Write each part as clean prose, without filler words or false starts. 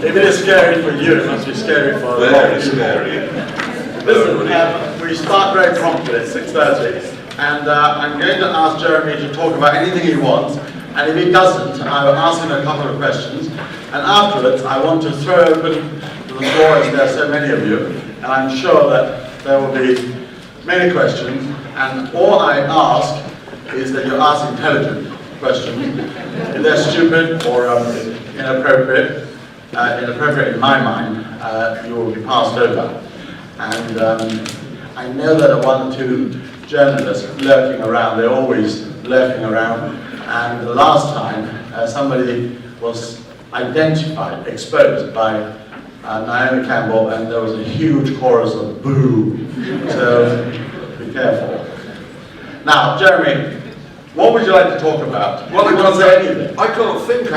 If it is scary for you, it must be scary for a lot Very of people. scary. Listen, we start very promptly at 6:30, and I'm going to ask Jeremy to talk about anything he wants, and if he doesn't, I'll ask him a couple of questions, and afterwards I want to throw open to the floor, as there are so many of you, and I'm sure that there will be many questions, and all I ask is that you ask intelligent questions. If they're stupid or inappropriate in my mind, you will be passed over. And I know there are one or two journalists lurking around. They're always lurking around. And the last time, somebody was identified, exposed by Naomi Campbell, and there was a huge chorus of boo. So be careful. Now, Jeremy, what would you like to talk about? Well, I can't say anything. I can't think.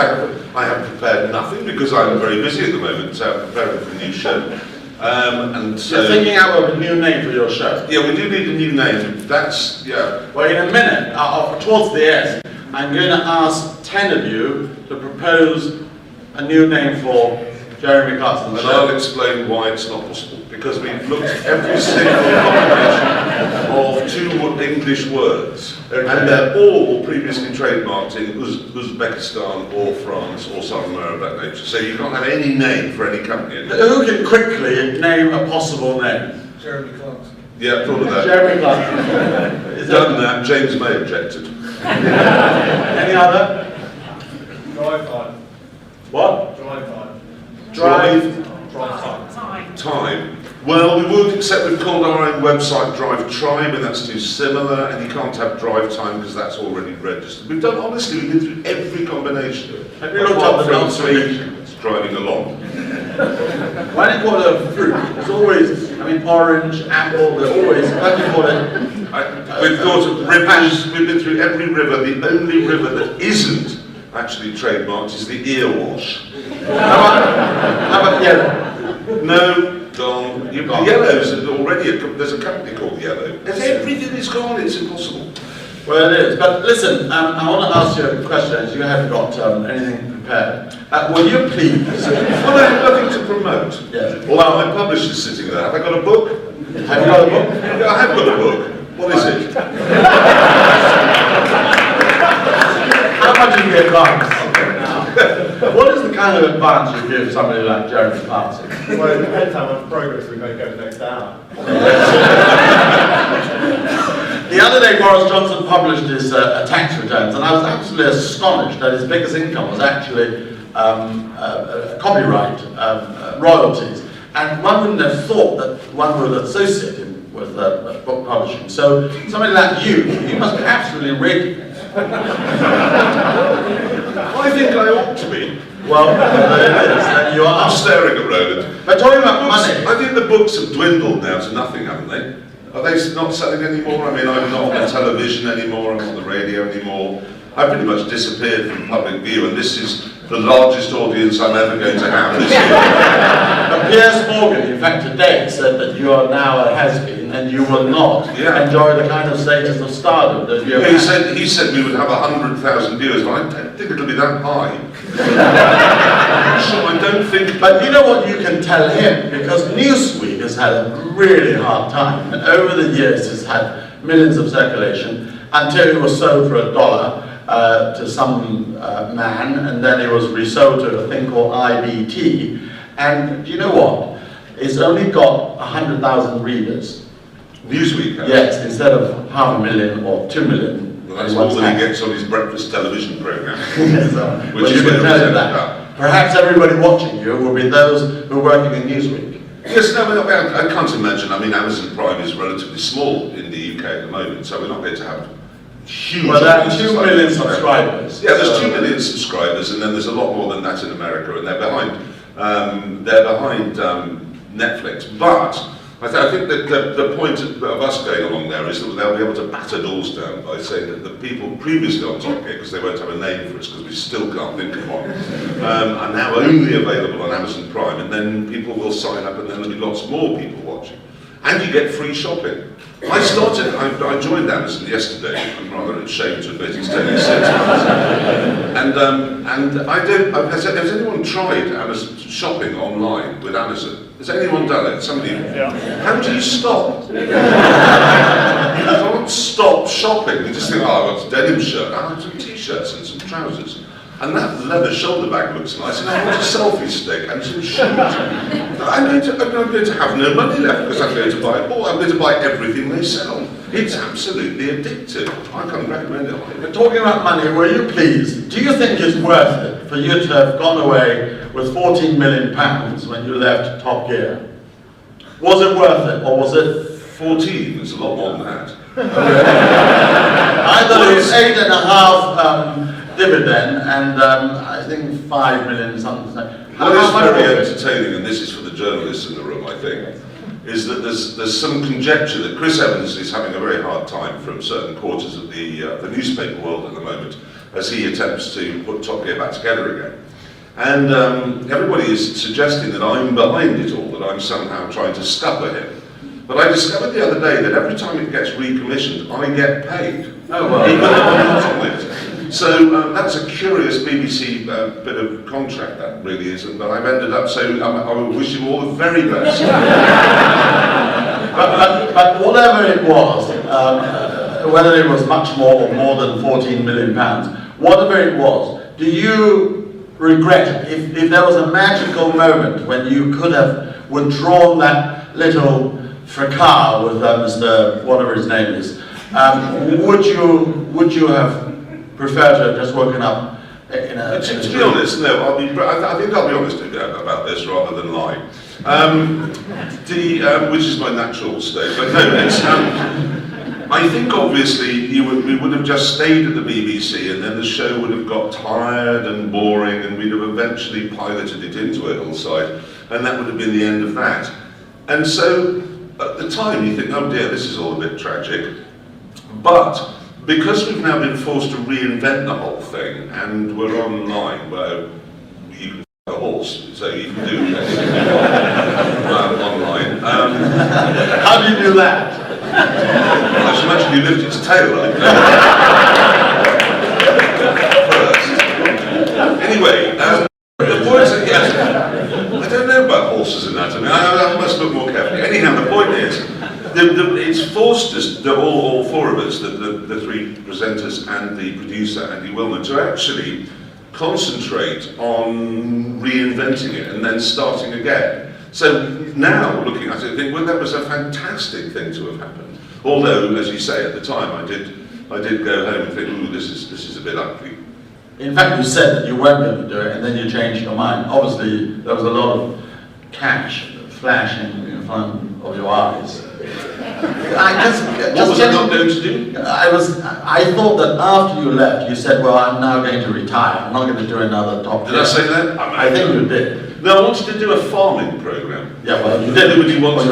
I have prepared nothing because I'm very busy at the moment, preparing for the new show. And so, you're thinking out of a new name for your show. Yeah, we do need a new name. That's, yeah. Well, in a minute, towards the end, I'm going to ask 10 of you to propose a new name for Jeremy Clarkson. And I'll explain why it's not possible. Because we've looked at every single combination of two English words, okay, and they're all previously trademarked in Uzbekistan or France or somewhere of that nature. So you can't have any name for any company. Who can quickly name a possible name? Jeremy Clarkson. Yeah, thought of that. Jeremy Clarkson. Is Done that. James May objected. Any other? Drive time. What? Drive time. Drive. Drive time. Time. Well, we would, except we've called our own website Drive Tribe, and that's too similar, and you can't have Drive Time because that's already registered. We've done, honestly, we've been through every combination. Have you looked up the from non-sweet? driving along. Why do you call it a fruit? It's always, I mean, orange, apple, they're always, how do you call it? We've thought of rivers, we've been through every river. The only river that isn't actually trademarked is the Earwash. How about yellow? No, gone. The Yellows are already, there's a company called Yellow. Everything is gone, it's impossible. Well, it is. But listen, I want to ask you a question, as you haven't got anything prepared. Will you please? Well, I have nothing to promote. Yes. Well, my publisher's sitting there. Have I got a book? Have you got a book? Yeah, I have got a book. What is it? How much is the advance? What is the kind of advance you give somebody like Jeremy Clarkson? Well, it depends how much progress we're going to go next hour. The other day, Boris Johnson published his tax returns, and I was absolutely astonished that his biggest income was actually copyright royalties. And one wouldn't have thought that one would associate him with book publishing. So, somebody like you must be absolutely radiant. I think I ought to be. Well, there it is, and you are. I'm staring at Roland. But talking about Books, money, I think the books have dwindled now to nothing, haven't they? Are they not selling anymore? I mean, I'm not on the television anymore, I'm not on the radio anymore. I pretty much disappeared from public view, and this is the largest audience I'm ever going to have this year. But Piers Morgan, in fact, today said that you are now a has-been, and you will not enjoy the kind of status of stardom that you have. He said we would have 100,000 viewers, but I don't think it'll be that high. So I don't think... But you know what you can tell him, because Newsweek has had a really hard time, and over the years has had millions of circulation, until it was sold for $1 to some man, and then it was resold to a thing called IBT, and do you know what? It's only got 100,000 readers. Newsweek has? Yes, instead of 500,000 or 2 million. Well, that's all that he gets on his breakfast television programme. Which is where that. Perhaps everybody watching you will be those who are working in Newsweek. Yes, no, I can't imagine. I mean, Amazon Prime is relatively small in the UK at the moment, so we're not going to have huge... Well, there are 2 million subscribers. Yeah, there's 2 million subscribers, and then there's a lot more than that in America, and they're behind Netflix. But I think that the point of us going along there is that they'll be able to batter doors down by saying that the people previously on Top Gear, because they won't have a name for us because we still can't think of one, are now only available on Amazon Prime, and then people will sign up and then there'll be lots more people watching. and you get free shopping. I joined Amazon yesterday. I'm rather ashamed to admit it's taken 6 months. And has anyone tried Amazon shopping online with Amazon? Has anyone done it? Somebody? Yeah. How do you stop? You can't stop shopping. You just think, oh, I've got a denim shirt, I have some t-shirts and some trousers. And that leather shoulder bag looks nice, and I want a selfie stick and some shoes. I'm going to have no money left because I'm going to buy it all. I'm going to buy everything they sell. It's absolutely addictive. I can't recommend it. We're talking about money, were you pleased? Do you think it's worth it for you to have gone away with £14 million when you left Top Gear? Was it worth it, or was it 14? It's a lot more than that. I thought it was 8.5 dividend, and I think 5 million something. What is very entertaining, and this is for the journalists in the room, I think, is that there's some conjecture that Chris Evans is having a very hard time from certain quarters of the newspaper world at the moment as he attempts to put Top Gear back together again. And everybody is suggesting that I'm behind it all, that I'm somehow trying to scupper him. But I discovered the other day that every time it gets recommissioned, I get paid. Oh, well. Even though I'm not on it. So that's a curious BBC bit of contract, that really is, but I've ended up, so I wish you all the very best. but whatever it was, whether it was much more or more than £14 million, whatever it was, do you regret it? If there was a magical moment when you could have withdrawn that little fracas with Mr. whatever his name is, would you have prefer to have just woken up in a... To be honest, no, I think I'll be honest about this rather than lie. Which is my natural state, but no, it's, I think obviously we would have just stayed at the BBC and then the show would have got tired and boring and we'd have eventually piloted it into a hillside and that would have been the end of that. And so at the time you think, oh dear, this is all a bit tragic, but because we've now been forced to reinvent the whole thing, and we're online where you can a horse, so you can do anything online. How do you do that? I should imagine you lift its tail up. First. Anyway, the point is, yes, I don't know about horses' anatomy. I must look more carefully. Anyhow, the point is, it's forced us, all four of us, the three presenters and the producer, Andy Wilner, to actually concentrate on reinventing it and then starting again. So now, looking at it, I think, well, that was a fantastic thing to have happened. Although, as you say, at the time, I did go home and think, ooh, this is a bit ugly. In fact, you said that you weren't going to do it, and then you changed your mind. Obviously, there was a lot of cash flashing in front of your eyes. What was I not going to do? I thought that after you left, you said, well, I'm now going to retire. I'm not going to do another Top Gear. Did I say that? I think you did. No, I wanted to do a farming programme. Yeah, well, you did. Nobody wants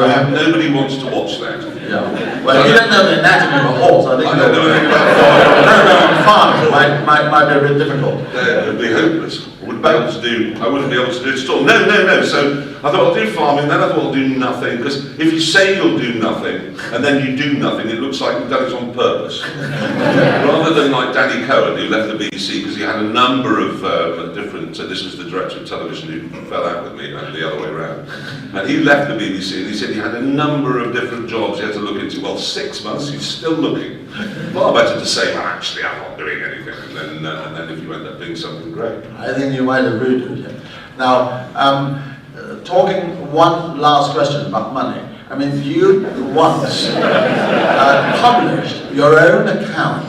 to watch that. Yeah. Well, if you don't know the anatomy of a horse, I think I don't know anything about farming might be a bit difficult. It would be hopeless. I wouldn't be able to do it at all. No. So I thought I'll do farming, then I thought I'll do nothing, because if you say you'll do nothing, and then you do nothing, it looks like you've done it on purpose. Rather than like Danny Cohen, who left the BBC because he had a number of different, so this was the director of television who fell out with me, and the other way around. And he left the BBC and he said he had a number of different jobs he had to look into. Well, 6 months, he's still looking. Far better to say, well, actually, I'm not doing anything, and then if you end up doing something great. I think you might have rude him. Now, talking one last question about money. I mean, you once published your own account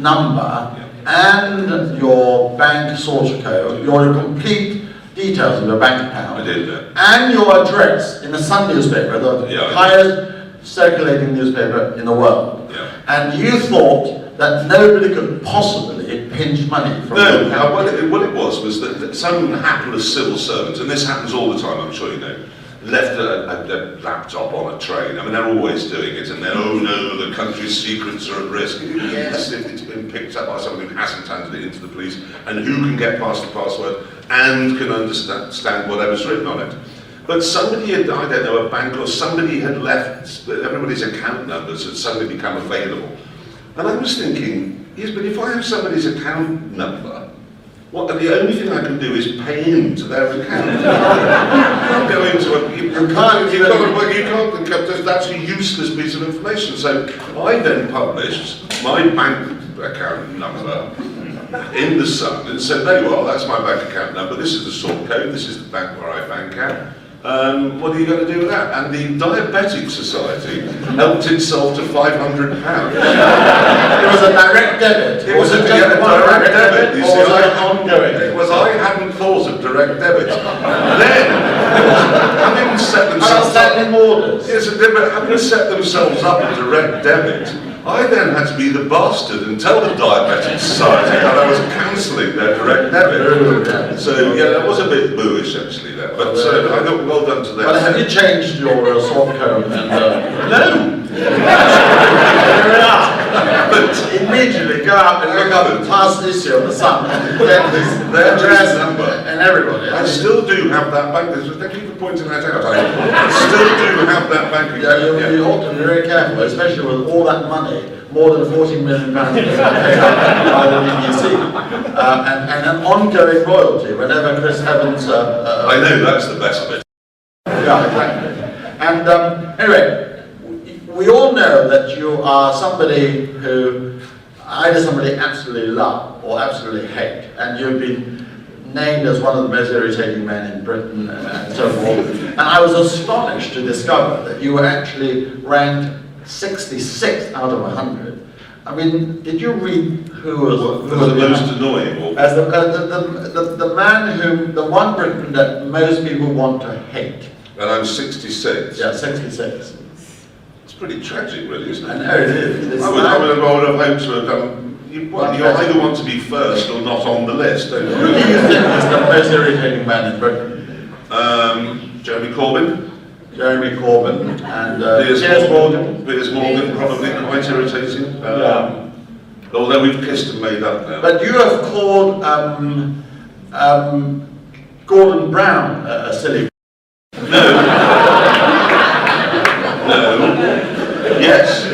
number and your bank source code, your complete details of your bank account. I did that. And your address in the Sun newspaper, the highest circulating newspaper in the world. Yeah. And you thought that nobody could possibly pinch money from your account. What it was that some hapless civil servant, and this happens all the time, I'm sure you know, left a laptop on a train. I mean, they're always doing it, and then, oh no, the country's secrets are at risk. Yes, if it's been picked up by someone who hasn't handed it into the police, and who can get past the password, and can understand whatever's written on it. But somebody had, I don't know, a bank or somebody had left, everybody's account numbers had suddenly become available. And I was thinking, yes, but if I have somebody's account number, the only thing I can do is pay into their account. You can't go into that's a useless piece of information. So I then published my bank account number in the Sun and said, there you are, that's my bank account number, this is the sort code, this is the bank where I bank at. What are you going to do with that? And the Diabetic Society helped itself to £500. It was a direct debit. It was a direct debit. You see, ongoing. It was, I hadn't thought of direct debit. Then, having set themselves up, having set themselves up a direct debit, I then had to be the bastard and tell the Diabetic Society that I was cancelling their direct debit. So yeah, that was a bit booish actually there. But I got well done to them. But have you changed your soft code? And, No! But immediately go up and look up the past issue of the Sun and get their address number and everybody. I still do have that bank. Thank you for pointing that out. I still do have that bank account. Yeah, you ought to be very careful, especially with all that money, more than £14 million by the BBC, and an ongoing royalty whenever Chris Evans. I know that's the best bit. Yeah, exactly. And anyway, we all know that you are somebody who either somebody absolutely love or absolutely hate, and you've been named as one of the most irritating men in Britain and so forth. And I was astonished to discover that you were actually ranked 66th out of 100. I mean, did you read who was the most annoying? Or? As the man whom, the one Briton that most people want to hate. And I'm 66. Yeah, 66. It's pretty tragic, really, isn't it? I know it is. I would have hoped to have done. You either want to be first or not on the list, don't you? Who do you think is the most irritating man in Britain? Jeremy Corbyn. Jeremy Corbyn and Piers Morgan. Piers Morgan, probably quite irritating. Yeah. Although we've kissed and made up now. But you have called Gordon Brown a silly. No. Yes.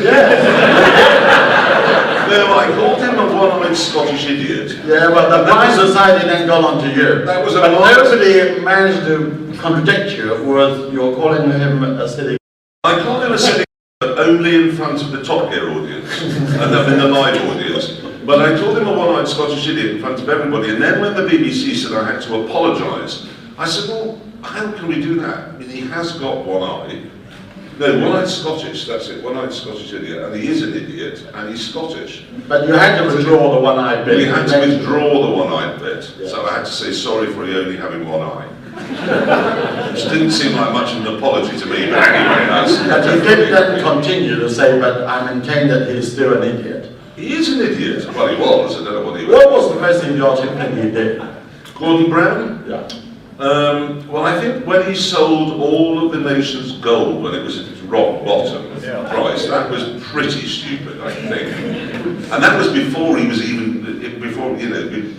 No, I called him a one-eyed Scottish idiot. Yeah, well, the blind society then got on to you. That was but nobody managed to contradict you with your calling him a silly. I called him a silly, but only in front of the Top Gear audience, and then in the live audience. But I called him a one-eyed Scottish idiot in front of everybody, and then when the BBC said I had to apologise, I said, well, how can we do that? I mean, he has got one eye. No, one-eyed Scottish, that's it, one-eyed Scottish idiot, and he is an idiot, and he's Scottish. But you had to withdraw the one-eyed bit. We had to withdraw the one-eyed bit, yeah. so I had to say sorry for only having one eye. Which didn't seem like much of an apology to me, but anyway, that's... But you did then continue to say, but I maintain that he's still an idiot. He is an idiot. Well, he was, I don't know what he was. What was the most idiotic thing he did? Gordon Brown? Yeah. Well, I think when he sold all of the nation's gold when it was at its rock bottom price, that was pretty stupid, I think. And that was before he was even,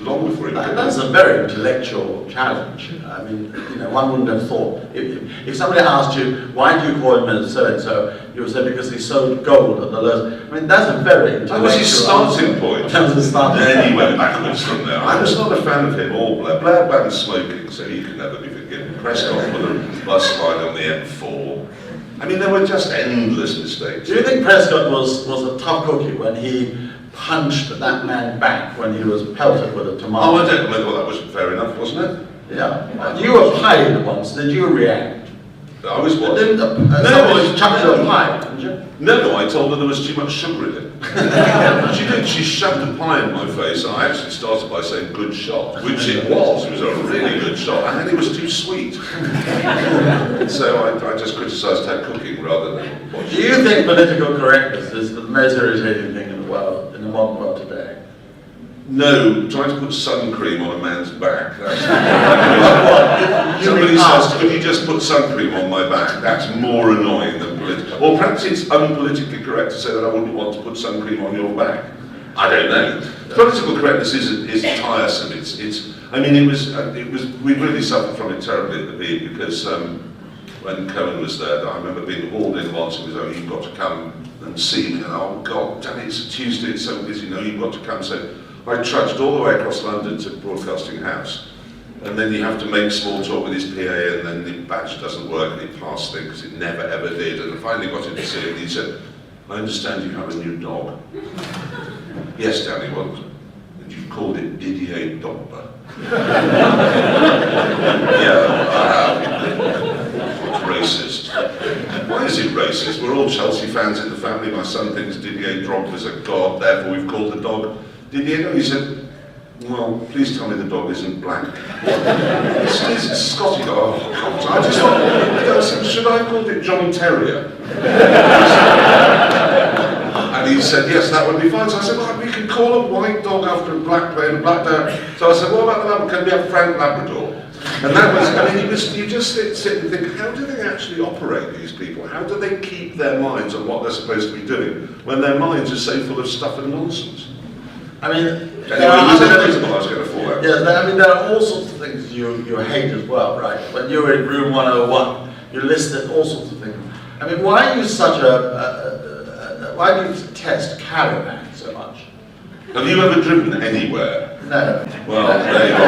long before he was. That's a very intellectual challenge. I mean, one wouldn't have thought. If somebody asked you, why do you call him a so-and-so, you would say because he sold gold at the lowest. I mean, that's a very intellectual. That was his starting point. That was his starting point. Then he went backwards from there. I was not a fan of him or Blair. Blair banned smoking, so he could never be forgiven. Prescott put a bus line on the M4. I mean, there were just endless mistakes. Do you think Prescott was a tough cookie when he punched that man back when he was pelted with a tomato? Oh, I don't know. Well, that was fair enough, wasn't it? Yeah. You were pied once. Did you react? I was what? Didn't somebody chuck you a pie, didn't you? No, I told her there was too much sugar in it. She did. She shoved a pie in my face, and I actually started by saying "good shot," which it was. It was a really good shot, and then it was too sweet. So I just criticised her cooking rather than watching. Do you think political correctness is the most irritating thing in the world, in the modern world today? No, trying to put sun cream on a man's back. That's Somebody says, could you just put sun cream on my back? That's more annoying than political. Or perhaps it's unpolitically correct to say that I wouldn't want to put sun cream on your back. I don't know. Political correctness is tiresome. I mean, we really suffered from it terribly at the Beeb because when Cohen was there. I remember being hauled in once and he was, oh, you've got to come and see me. And oh God, damn it, it's a Tuesday, it's so busy, no, you've got to come. So I trudged all the way across London to Broadcasting House. And then you have to make small talk with his PA, and then the badge doesn't work, and he passed things, because it never ever did. And I finally got him to see it, and he said, I understand you have a new dog. Yes, Danny, what? And you've called it Didier Drogba. Yeah, I have. It's racist. Why is it racist? We're all Chelsea fans in the family. My son thinks Didier Drogba's a god, therefore we've called the dog Didier. He said, well, please tell me the dog isn't black. It's Scotty dog. Oh, God. I just thought, should I have called it John Terrier? And he said, yes, that would be fine. So I said, well, we can call a white dog after a black player, a black dog. So I said, what about the Labrador? Can we have Frank Labrador? And that was, I mean, you just sit and think, how do they actually operate, these people? How do they keep their minds on what they're supposed to be doing when their minds are so full of stuff and nonsense? I mean, anyway, I was going to fall out. Yes, I mean, there are all sorts of things you hate as well, right? When you were in room 101, you listed all sorts of things. I mean, why are you such why do you test caravan so much? Have you ever driven anywhere? No. Well, there you are.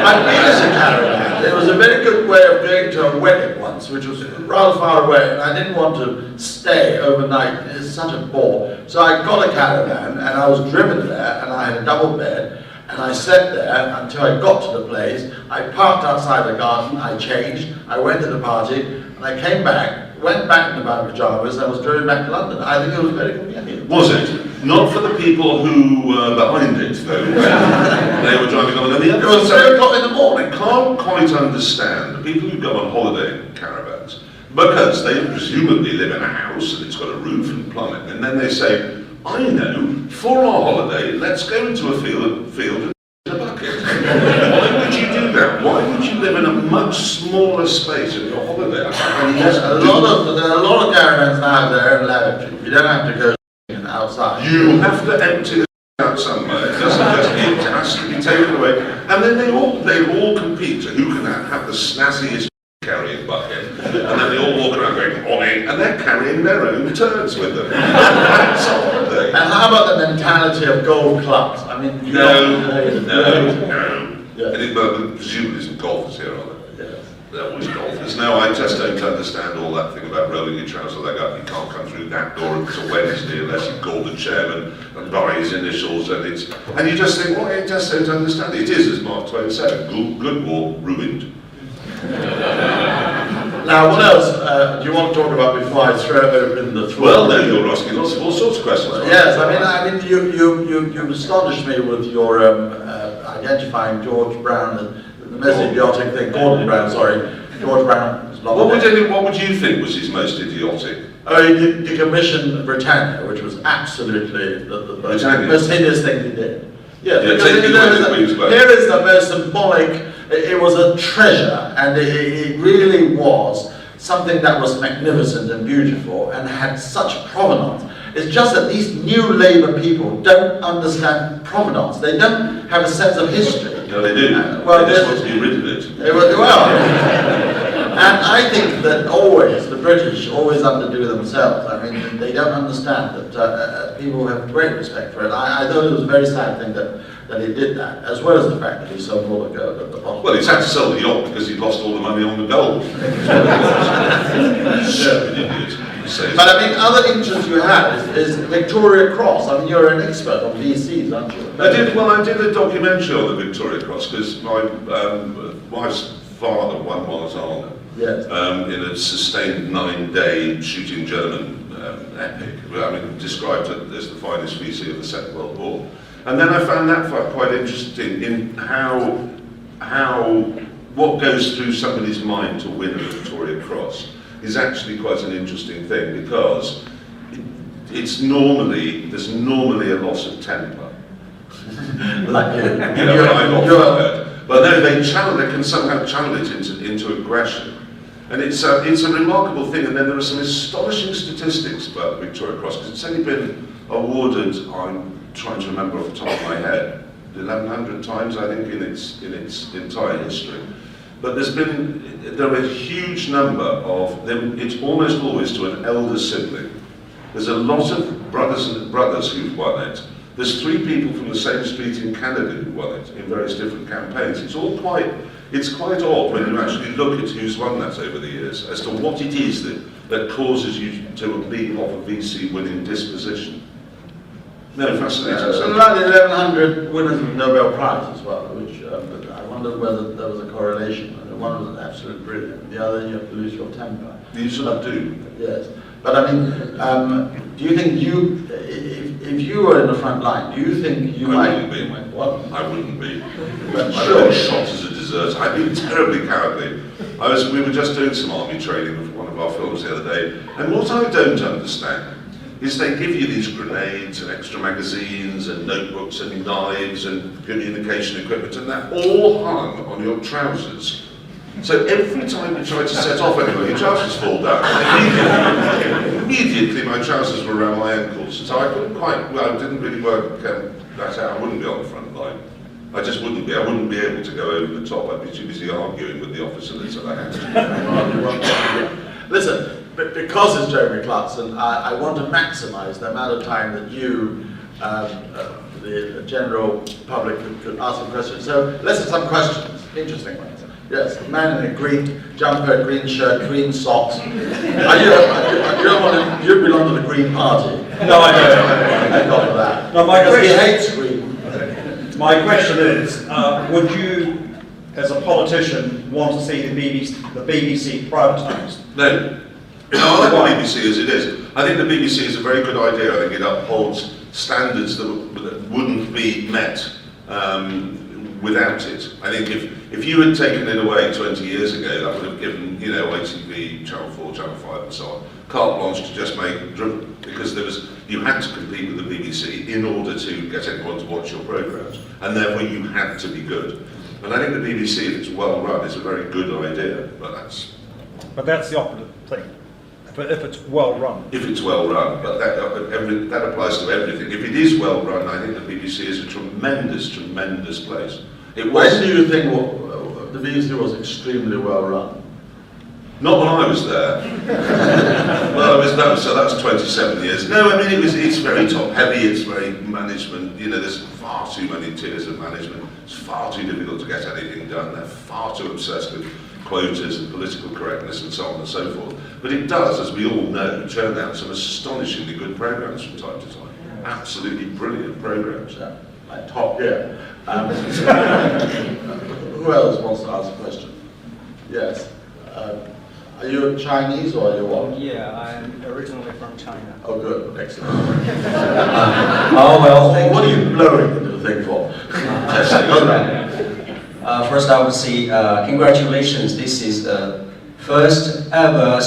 I've been in a caravan. It was a very good way of going to a wedding once, which was rather far away, and I didn't want to stay overnight. It's such a bore. So I got a caravan, and I was driven there, and I had a double bed, and I slept there until I got to the place. I parked outside the garden, I changed, I went to the party, and I came back, went back in my pajamas, and was driven back to London. I think it was very convenient. Was it? Not for the people who were behind it, though. They were driving on. It was 3 o'clock in the morning. I can't quite understand the people who go on holiday in caravans, because they presumably live in a house and it's got a roof and plumbing, and then they say, I know, for our holiday, let's go into a field and in a bucket. Why would you do that? Why would you live in a much smaller space in your holiday? There are a lot of caravans now have their own lavatory. You don't have to go outside. You have to empty the out somewhere. It doesn't just, it has to be taken away. And then they all compete to who can have the snazziest carrying bucket. And then they all walk around going, morning, and they're carrying their own turds with them. That's a holiday. And how about the mentality of gold clubs? I mean, no. Yeah. Edinburgh, presumably some golfers here, aren't there? Yes. There always golfers. No, I just don't understand all that thing about rolling your trouser leg up. You can't come through that door if it's a Wednesday unless you call the chairman and buy his initials, and you just think, well, I just don't understand it. It is, as Mark Twain said, good walk, ruined. Now, what else do you want to talk about before I throw open the floor? Well, no, you're asking lots of all sorts of questions. Yes, I mean, you astonished me with your identifying George Brown as the most idiotic thing. Gordon Brown, sorry, George Brown. What would you think was his most idiotic? Oh, he decommissioned Britannia, which was absolutely the most hideous thing he did. Yes, because here is the most symbolic. It was a treasure, and it really was something that was magnificent and beautiful and had such provenance. It's just that these new Labour people don't understand provenance. They don't have a sense of history. No, they do. They just want to be rid of it. And I think that the British always underdo themselves. I mean, they don't understand that people have great respect for it. I thought it was a very sad thing that he did that, as well as the fact that he sold all the gold at the bottom. Well, he's had to sell the yacht because he lost all the money on the gold. But I mean, other interest you have is Victoria Cross. I mean, you're an expert on VCs, aren't you? I did a documentary on the Victoria Cross because my wife's father won Marzana. Yes. In a sustained 9-day shooting German epic. I mean, described as the finest VC of the Second World War. And then I found that quite interesting in what goes through somebody's mind to win a Victoria Cross is actually quite an interesting thing, because there's normally a loss of temper. Like but no, they can somehow channel it into aggression. And it's a remarkable thing. And then there are some astonishing statistics about the Victoria Cross, because it's only been awarded, I'm trying to remember off the top of my head, 1,100 times, I think, in its entire history. But there are a huge number of them. It's almost always to an elder sibling. There's a lot of brothers who've won it. There's 3 people from the same street in Canada who won it in various different campaigns. It's quite odd when you actually look at who's won that over the years as to what it is that causes you to be of a VC winning disposition. No, fascinating. Around 1,100 winners of the Nobel Prize as well, which I wondered whether there was a correlation. One was absolutely brilliant, the other you have to lose your temper. You should have do. Yes, but I mean, do you think if you were in the front line, do you think you might? Wouldn't be. What? I wouldn't be. But I sure. got shot as a deserter. I've been terribly cowardly. We were just doing some army training with one of our films the other day, and what I don't understand is they give you these grenades and extra magazines and notebooks and knives and communication equipment, and that all hung on your trousers. So every time you try to set off anywhere, your trousers fall down. Immediately my trousers were around my ankles, so I couldn't I didn't really work that out. I wouldn't be on the front line. I just wouldn't be. I wouldn't be able to go over the top. I'd be too busy arguing with the officer that's at the hand. Listen, but because it's Jeremy Clarkson, I want to maximise the amount of time that you, the general public, could ask a question. So let's have some questions, interesting ones. Yes, a man in a green jumper, green shirt, green socks. You belong to the Green Party. No, I don't. Thank God for that. No, my because he question- hates green. My question is, would you, as a politician, want to see the BBC privatised? No. I like the BBC as it is. I think the BBC is a very good idea. I think it upholds standards that wouldn't be met without it. I think if you had taken it away 20 years ago, that would have given, ITV, Channel 4, Channel 5 and so on, carte blanche to just make drivel, because you had to compete with the BBC in order to get everyone to watch your programmes, and therefore you had to be good. And I think the BBC, if it's well run, is a very good idea, But that's the opposite thing. If it's well run. if it's well run, but that applies to everything. If it is well run, I think the BBC is a tremendous, tremendous place. When do you think the BBC was extremely well run? Not when I was there. Well, so that's 27 years. No, I mean, it's very top heavy, it's very management, there's far too many tiers of management. It's far too difficult to get anything done. They're far too obsessed with quotas and political correctness and so on and so forth. But it does, as we all know, churn out some astonishingly good programmes from time to time. Absolutely brilliant programmes. Yeah, like Top Gear. Who else wants to ask a question? Yes. Are you Chinese or are you what? Yeah, I'm originally from China. Oh, good. Excellent. Oh, well, thank What are you. you blowing into the thing for? First, I would say congratulations. This is the first ever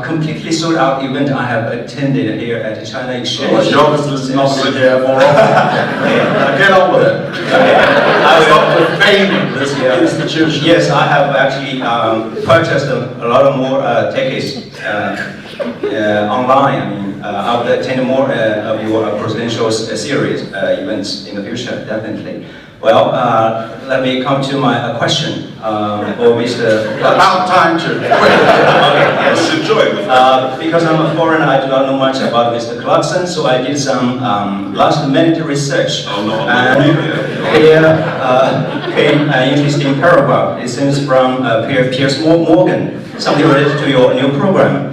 completely sold out event I have attended here at the China Exchange. Well, you obviously not really there more often. Now get on with it. Stop defaming this institution. Yes, I have actually purchased a lot of more tickets online. I mean, I will attend more of your Prudential Series events in the future, definitely. Well, let me come to my question for Mr. About time to. Okay, yes. Enjoy it. Because I'm a foreigner, I do not know much about Mr. Clarkson, so I did some last-minute research. Oh, no, and here came an interesting paragraph. It seems from Piers Morgan, something related to your new program.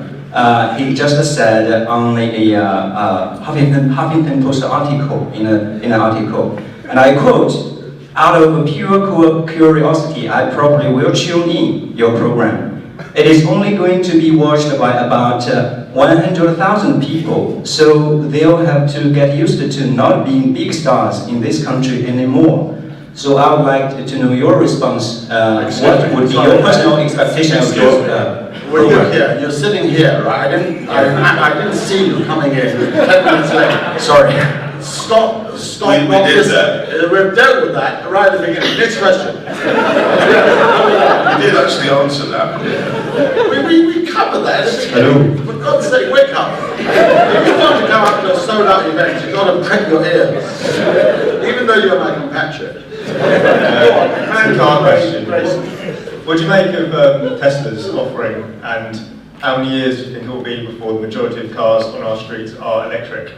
He just said on a Huffington Post article, in an article, and I quote, "Out of pure curiosity, I probably will tune in your program. It is only going to be watched by about 100,000 people, so they'll have to get used to not being big stars in this country anymore. So I would like to know your response. What would be your personal expectation of your Well, program?" you're sitting here, right? I didn't see you coming in 10 minutes late. Sorry. Stop. We not did listening. We've dealt with that right at the beginning. Next question. You did actually answer that. We covered that. Hello. For God's sake, wake up. If you want to go up to a sold-out event, you've got to prick your ears. Even though you're my compatriot. Go on. Question. What do you make of Tesla's offering, and how many years do you think it will be before the majority of cars on our streets are electric?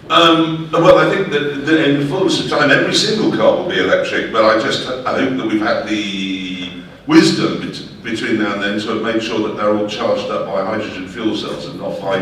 Well, I think that in the fullness of time, every single car will be electric, but I hope that we've had the wisdom between now and then to make sure that they're all charged up by hydrogen fuel cells and not by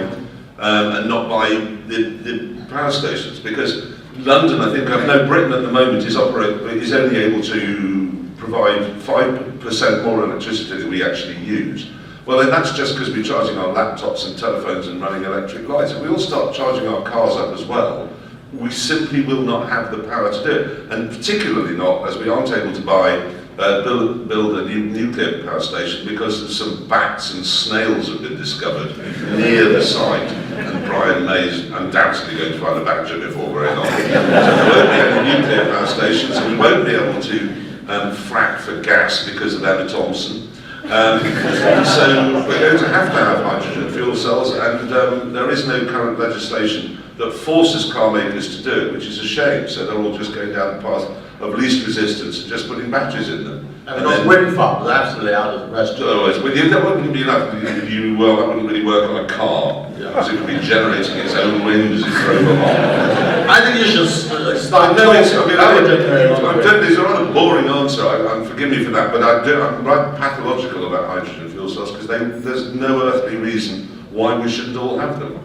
the power stations. Because London, I think, I know Britain at the moment is only able to provide 5% more electricity than we actually use. Well, then that's just because we're charging our laptops and telephones and running electric lights. If we all start charging our cars up as well, we simply will not have the power to do it. And particularly not as we aren't able to build a new nuclear power station because some bats and snails have been discovered near the site. And Brian May's undoubtedly going to find a badger before very long. So there won't be any nuclear power stations, and we won't be able to frack for gas because of Emma Thompson. So we're going to have hydrogen fuel cells, and there is no current legislation that forces car makers to do it, which is a shame. So they're all just going down the path of least resistance and just putting batteries in them. And because wind farms are absolutely out of the question. Otherwise, that wouldn't be enough. That wouldn't really work on a car, because it would be generating its own wind as it drove along. I think you should start. It's a rather boring answer. Forgive me for that, but I'm right pathological about hydrogen fuel cells because there's no earthly reason why we shouldn't all have them.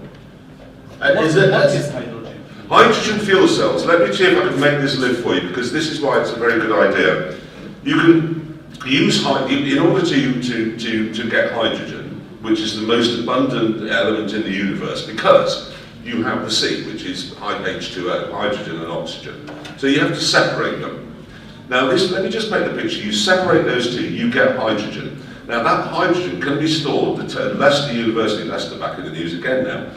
Hydrogen fuel cells. Let me see if I can make this live for you, because this is why it's a very good idea. You can use in order to get hydrogen, which is the most abundant element in the universe, because you have the sea, which is H2O, hydrogen and oxygen. So you have to separate them. Now let me just paint the picture. You separate those two, you get hydrogen. Now that hydrogen can be stored. Leicester University, Leicester back in the news again now,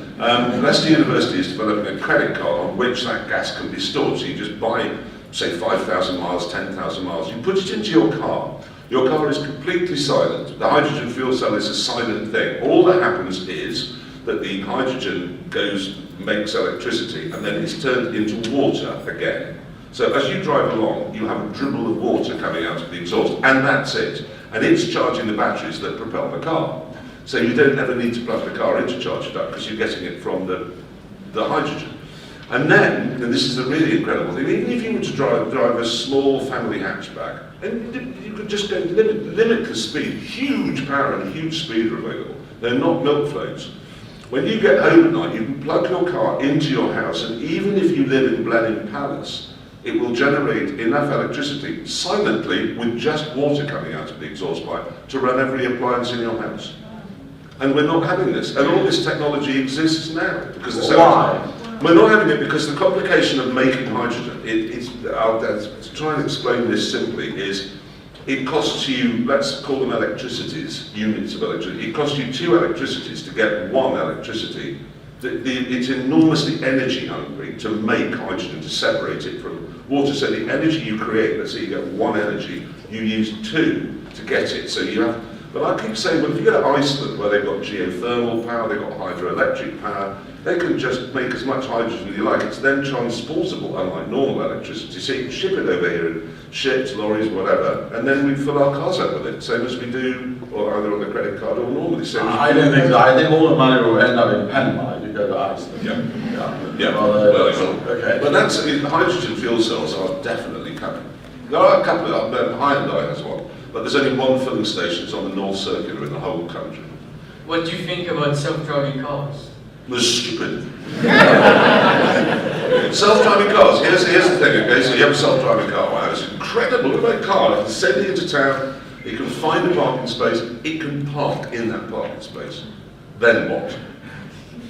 Leicester University is developing a credit card on which that gas can be stored. So you just buy, say, 5,000 miles, 10,000 miles, you put it into your car. Your car is completely silent. The hydrogen fuel cell is a silent thing. All that happens is that the hydrogen makes electricity, and then it's turned into water again. So as you drive along, you have a dribble of water coming out of the exhaust, and that's it. And it's charging the batteries that propel the car. So you don't ever need to plug the car in to charge it up, because you're getting it from the hydrogen. And then, and this is a really incredible thing, even if you were to drive a small family hatchback, and you could just go limitless speed, huge power and huge speed are available. They're not milk floats. When you get home at night, you can plug your car into your house, and even if you live in Blenheim Palace, it will generate enough electricity silently with just water coming out of the exhaust pipe to run every appliance in your house. And we're not having this. And all this technology exists now. Because Why? We're not having it because the complication of making hydrogen, to try and explain this simply, is it costs you, let's call them electricities, units of electricity. It costs you 2 electricities to get 1 electricity. It's enormously energy hungry to make hydrogen, to separate it from water. So the energy you create, let's say you get 1 energy, you use 2 to get it. So you have, but I keep saying, well, if you go to Iceland, where they've got geothermal power, they've got hydroelectric power, they can just make as much hydrogen as you like. It's then transportable, unlike normal electricity. So you can ship it over here in ships, lorries, whatever, and then we fill our cars up with it, same as we do, or either on a credit card or normally. I don't think so. I think all the money will end up in Panama if you go to Iceland. Yeah. Okay. But hydrogen fuel cells are definitely coming. There are a couple of them. Hyundai has one, but there's only 1 filling station. It's on the North Circular in the whole country. What do you think about self-driving cars? They're stupid. Self-driving cars, here's the thing, okay? So you have a self-driving car, wow, it's incredible. Look at that car, it can send it into town, it can find a parking space, it can park in that parking space. Then what?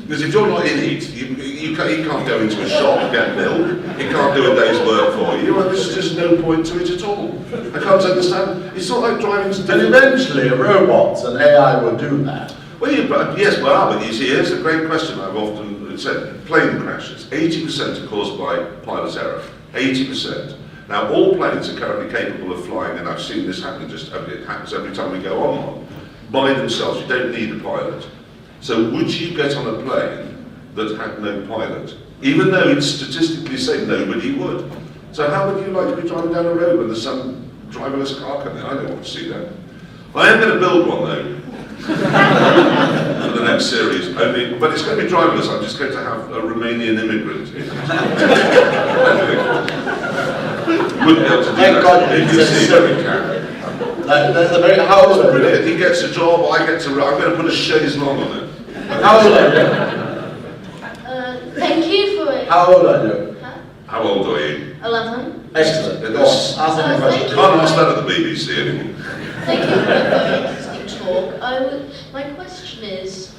Because if you're not in it, you can't go into a shop and get milk, it can't do a day's work for you, and there's just no point to it at all. I can't understand. It's not like driving to... And eventually robots and AI will do that. Well, but you see, here's a great question I've often said. Plane crashes, 80% are caused by pilot error, 80%. Now, all planes are currently capable of flying, and I've seen this happen, it happens every time we go on one, by themselves. You don't need a pilot. So would you get on a plane that had no pilot? Even though it's statistically safe, nobody would. So how would you like to be driving down a road when there's some driverless car, can they? I don't want to see that. I am going to build one though. For the next series, only, but it's going to be driverless. I'm just going to have a Romanian immigrant in it. Wouldn't be able to do Thank that. God If you you said see so. that we can. That's a very, how old are you? Brilliant. He gets a job, I get to, I'm going to put a chaise long on it. How old are you? Thank you for it. How old are you? Huh? How old are you? 11. Excellent. Go on, Yes. ask any Oh, question. thank Can't ask that at the BBC anymore. Thank you for a very interesting talk. My question is,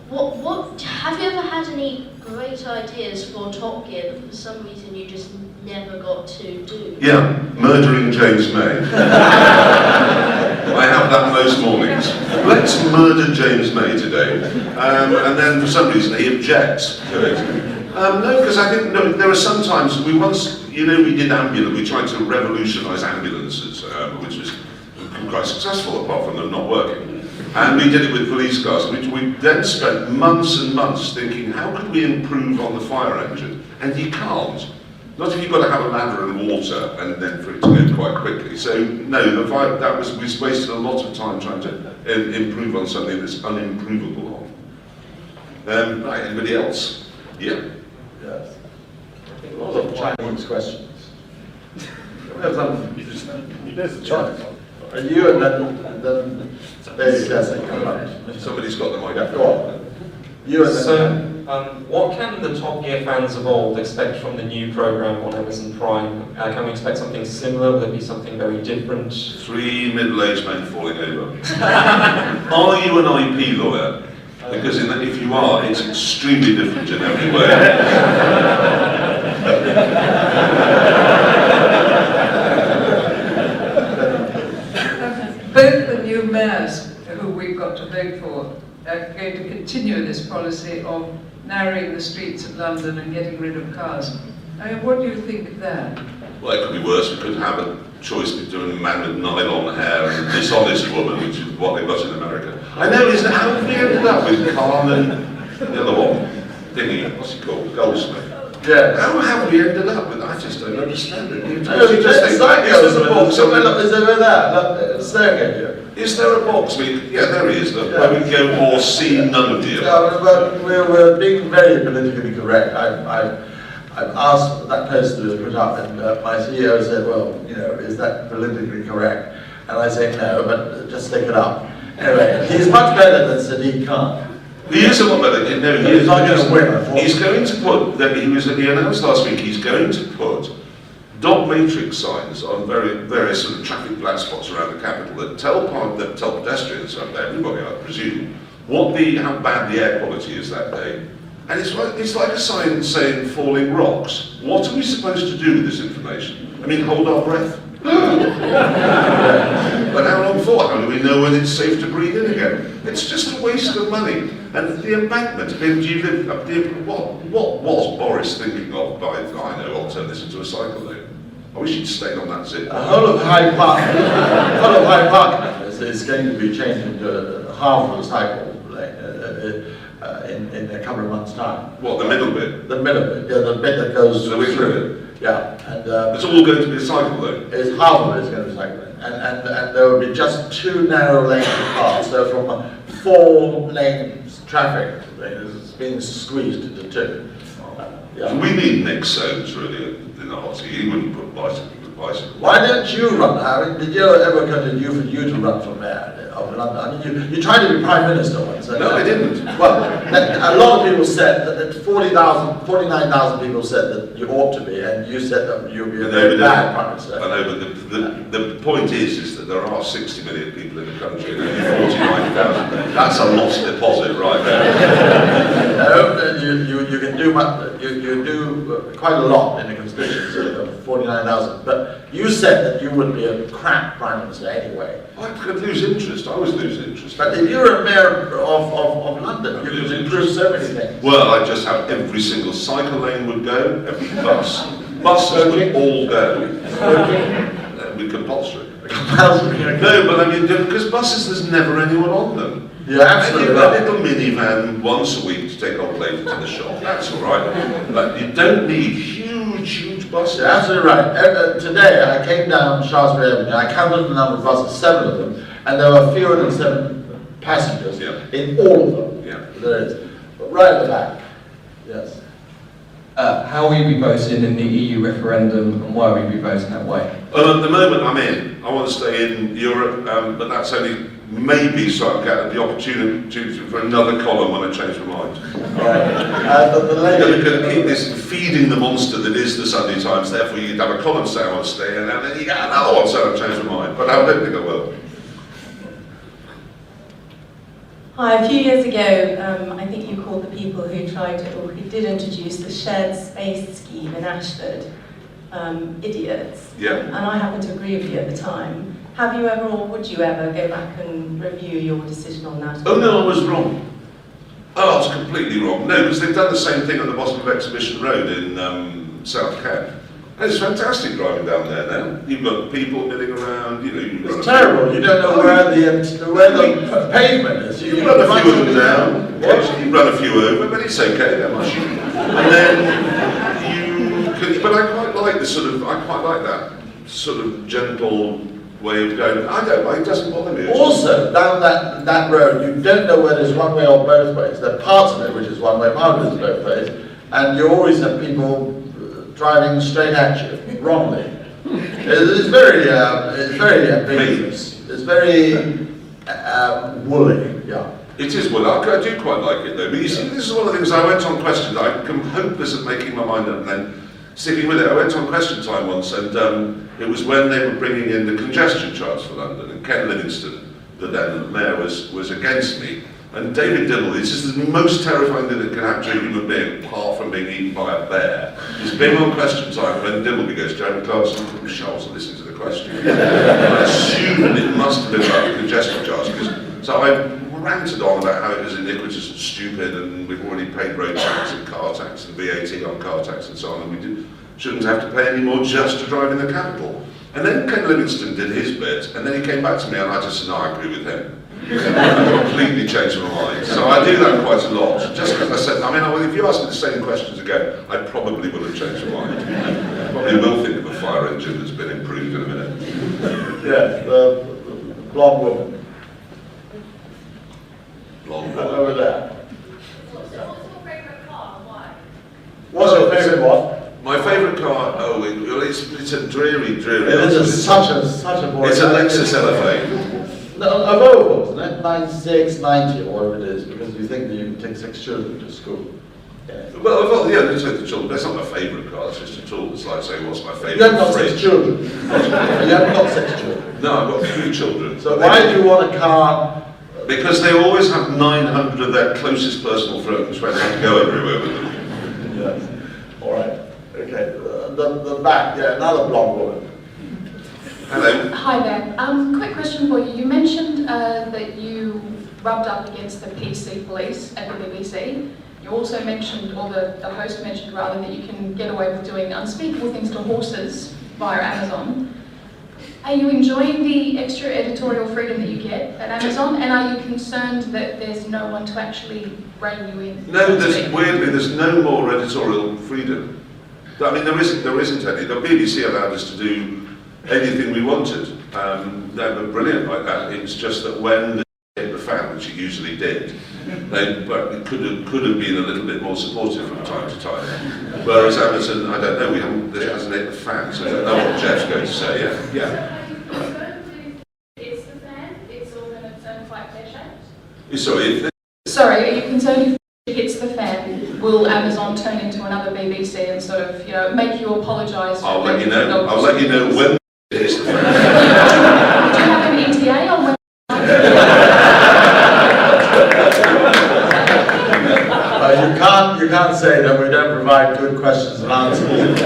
what have you ever had any great ideas for Top Gear that for some reason you just never got to do? Yeah, murdering James May. I have that most mornings. Let's murder James May today. And then for some reason he objects to it. No, because I think there are some times, we once, we did ambulance, we tried to revolutionise ambulances, which was quite successful apart from them not working. And we did it with police cars. We then spent months and months thinking, how could we improve on the fire engine? And you can't. Not if you've got to have a ladder and water and then for it to go quite quickly. So no, we wasted a lot of time trying to improve on something that's unimprovable on. Right, anybody else? Yeah. Yes. A lot of Chinese questions. We have some. There's a Chinese. Are you and then David Tang come up? Somebody's got the Yeah, microphone. go on. You and then. So, what can the Top Gear fans of old expect from the new program on Amazon Prime? Can we expect something similar? Will it be something very different? 3 middle-aged men falling over. Are you an IP lawyer? Because if you are, it's extremely different in every way. Both the new mayors who we've got to vote for are going to continue this policy of narrowing the streets of London and getting rid of cars. I mean, what do you think of that? Well, it could be worse. We could have a choice between a man with nylon hair and a dishonest woman, which is what they've got in America. I know, isn't it? How have we ended up with Carmen, the other one, thingy, what's he called? Goldsmith. Yeah. How have we ended up with that? I just don't understand it. You No, just think, is there a box? so look, is over there? Look, Sergey here. Is there a box? Yeah, there he is. Look, where we go or see none of you. Yeah, but we're being very politically correct. I've asked that post to be put up, and my CEO said, well, is that politically correct? And I say no, but just stick it up. Anyway, he's much better than Sadiq Khan. He is a lot better. No, he He's is not going to win, unfortunately. He's going to put, he announced last week, he's going to put dot matrix signs on various sort of traffic black spots around the capital that tell pedestrians, everybody I presume, how bad the air quality is that day. And it's like a sign saying falling rocks. What are we supposed to do with this information? I mean, hold our breath? But how long for? How do we know when it's safe to breathe in again? It's just a waste of money. And the embankment, I mean, what was Boris thinking of by, I'll turn this into a cycle lane. I wish he'd stayed on that zip. The whole of Hyde Park, is going to be changed into half of a cycle lane in a couple of months' time. What, the middle bit? The middle bit, yeah, the bit that goes The way through. through Yeah, and It's all going to be a cycle lane. it's half of it is going to be cycle lane, and there will be just 2 narrow lanes apart. So from a 4 lanes traffic, it's being squeezed into 2. Yeah. We need Nick Soames really in the hot seat. He wouldn't put bicycle with bicycle. Why don't you run? I mean, did you ever continue for you to run for mayor of London? I mean, you tried to be prime minister once. No, I didn't. Well, a lot of people said that 49,000 people said that you ought to be, and you said that you'd be a very bad prime minister. I know, but the point is that there are 60 million people in the country and only 49,000. That's a lost deposit right there. No, you can do much. You do quite a lot in the constituency of 49,000. But you said that you would be a crap prime minister anyway. I could lose interest. I always lose interest. But if you're a mayor of London, you could improve so many things. Well, I'd just have every single cycle lane would go, every bus. Buses would all go. That would be compulsory. No, but I mean, because buses, there's never anyone on them. Yeah, absolutely. And a little minivan once a week to take old lady to the shop. That's all right. But you don't need huge huge buses. You're absolutely right. Today I came down Shaftesbury Avenue, I counted the number of buses, 7 of them, and there were fewer than 7 passengers in all of them. Yeah. There is. But right at the back. Yes. How will you be voting in the EU referendum, and why will you be voting that way? At the moment I'm in. I want to stay in Europe, but that's only maybe so I get the opportunity for another column when I change my mind. Right. But the lady... You're going to keep this feeding the monster that is the Sunday Times, therefore you'd have a column say I want to stay in, and then you get another one saying I've changed my mind. But I don't think I will. Hi, a few years ago, I think you called the people who tried to, or who did introduce the shared space scheme in Ashford, idiots. Yeah. And I happened to agree with you at the time. Have you ever, or would you ever, go back and review your decision on that? Oh no, I was wrong. Oh, I was completely wrong. No, because they've done the same thing at the bottom of Exhibition Road in South Kent. And it's fantastic driving down there now. You've got people milling around, you know. It's terrible. You don't know where the pavement is. You run a few of them down. Occasionally you run a few over, but it's okay. And then but I quite like that sort of gentle way of going. I don't mind. It doesn't bother me. Also, down that road, you don't know whether it's one way or both ways. There are parts of it which is one way, part of it is both ways, and you always have people driving straight at you, wrongly. It's very ambiguous. It's very woolly, yeah. It is woolly. I do quite like it though. But you see, this is one of the things I went on questions. I'm hopeless at making my mind up and then sticking with it. I went on question time once, and it was when they were bringing in the congestion charge for London, and Ken Livingstone, the then mayor, was against me. And David Dibble, this is the most terrifying thing that can happen to a human being, apart from being eaten by a bear, is being on question time when Dibbleby goes, Jeremy Clarkson from Shells and listening to the question. I assumed it must have been about the congestion charge, so I ranted on about how it was iniquitous and stupid, and we've already paid road tax and car tax and VAT on car tax and so on, and we shouldn't have to pay any more just to drive in the capital. And then Ken Livingstone did his bit, and then he came back to me and I just said, no, I agree with him. I completely changed my mind. So I do that quite a lot. Just because I said, if you ask me the same questions again, I probably will have changed my mind. I probably will think of a fire engine that's been improved in a minute. Yes, the blonde woman. Blonde woman. Over there. What's your favourite car and why? What's your favourite what? My favourite car, it's a dreary. It is such a boring. It's a Lexus LFA. No, a Volvo, isn't it? 96, 90 or whatever it is, because you think that you can take 6 children to school. Yeah. Well, yeah, let's take the children. That's not my favourite car, it's just a tool. It's like saying, what's my favourite You haven't got fridge? 6 children. You haven't got 6 children. No, I've got 3 children. So why do you want a car? Because they always have 900 of their closest personal friends when they have to go everywhere with them. Yes. All right. Okay. The back, yeah, another blonde woman. Hello. Hi there. Quick question for you. You mentioned that you rubbed up against the PC police at the BBC. You also mentioned, or the host mentioned rather, that you can get away with doing unspeakable things to horses via Amazon. Are you enjoying the extra editorial freedom that you get at Amazon, and are you concerned that there's no one to actually rein you in? No, there's no more editorial freedom. I mean, there isn't any. The BBC allowed us to do anything we wanted. They were brilliant like that. It's just that when they hit the fan, which it usually did, it could have been a little bit more supportive from time to time. Whereas Amazon, I don't know, it hasn't hit the fan, so I don't know what Jeff's going to say. Yeah. It's the fan. It's all going to turn quite pear-shaped. Sorry, are you concerned if it hits the fan, will Amazon turn into another BBC and sort of, make you apologise? I'll let you know. I'll let you know when it hits the fan. Do you have an ETA on when? You can't say that we don't provide good questions and answers.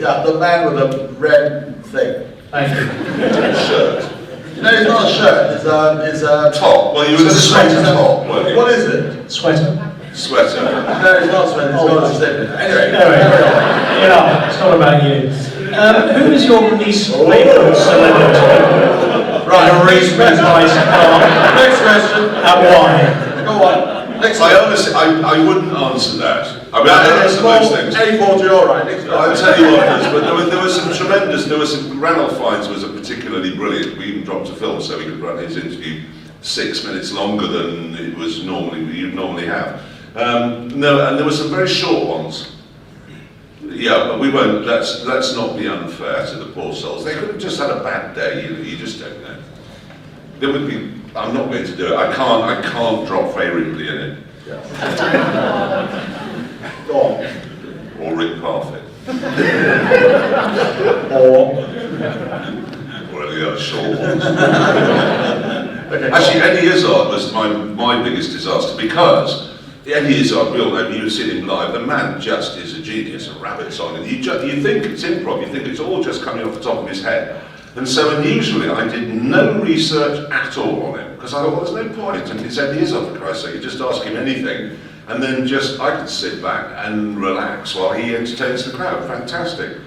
The man with a red thing. Thank you. Shirt. No, it's not a shirt. It's a top. Well, you were going to say top, weren't you? What is it? Sweater. Sweater. No, it's not sweater. It's got a zip. Anyway, It's not about you. Who is your least favourite celebrity? Right. Your reasonably priced car. Next question. And why? Go on. Next I honestly, I wouldn't answer that. I mean, I know some of those things. A40 all right. I'll tell you what, but there was some tremendous, Ranulph Fiennes was a particularly brilliant, we even dropped a film so we could run his interview 6 minutes longer than it was you'd normally have. No, and there were some very short ones. Yeah, but we won't, let's not be unfair to the poor souls. They could have just had a bad day, you just don't know. There would be, I'm not going to do it, I can't drop favourably in it. Go on. Or Rick Parfitt. Or any other short ones. Actually, Eddie Izzard was my biggest disaster because Eddie Izzard, we all know, you've seen him live, the man just is a genius, a rabbit song, and you think it's improv, you think it's all just coming off the top of his head. And so unusually, I did no research at all on him, because I thought, well, there's no point, and it's Eddie Izzard, for Christ's sake, you just ask him anything, and then I could sit back and relax while he entertains the crowd. Fantastic.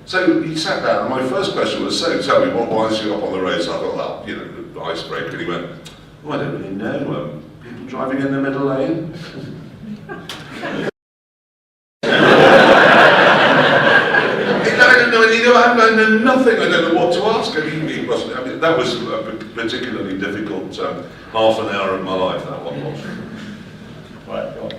So he sat down, and my first question was, so tell me, what winds you up on the road? So I thought, well, the icebreaker, and he went, oh, I don't really know, people driving in the middle lane? I know nothing, I don't know what to ask. That was a particularly difficult half an hour of my life, that one was. Right, go on.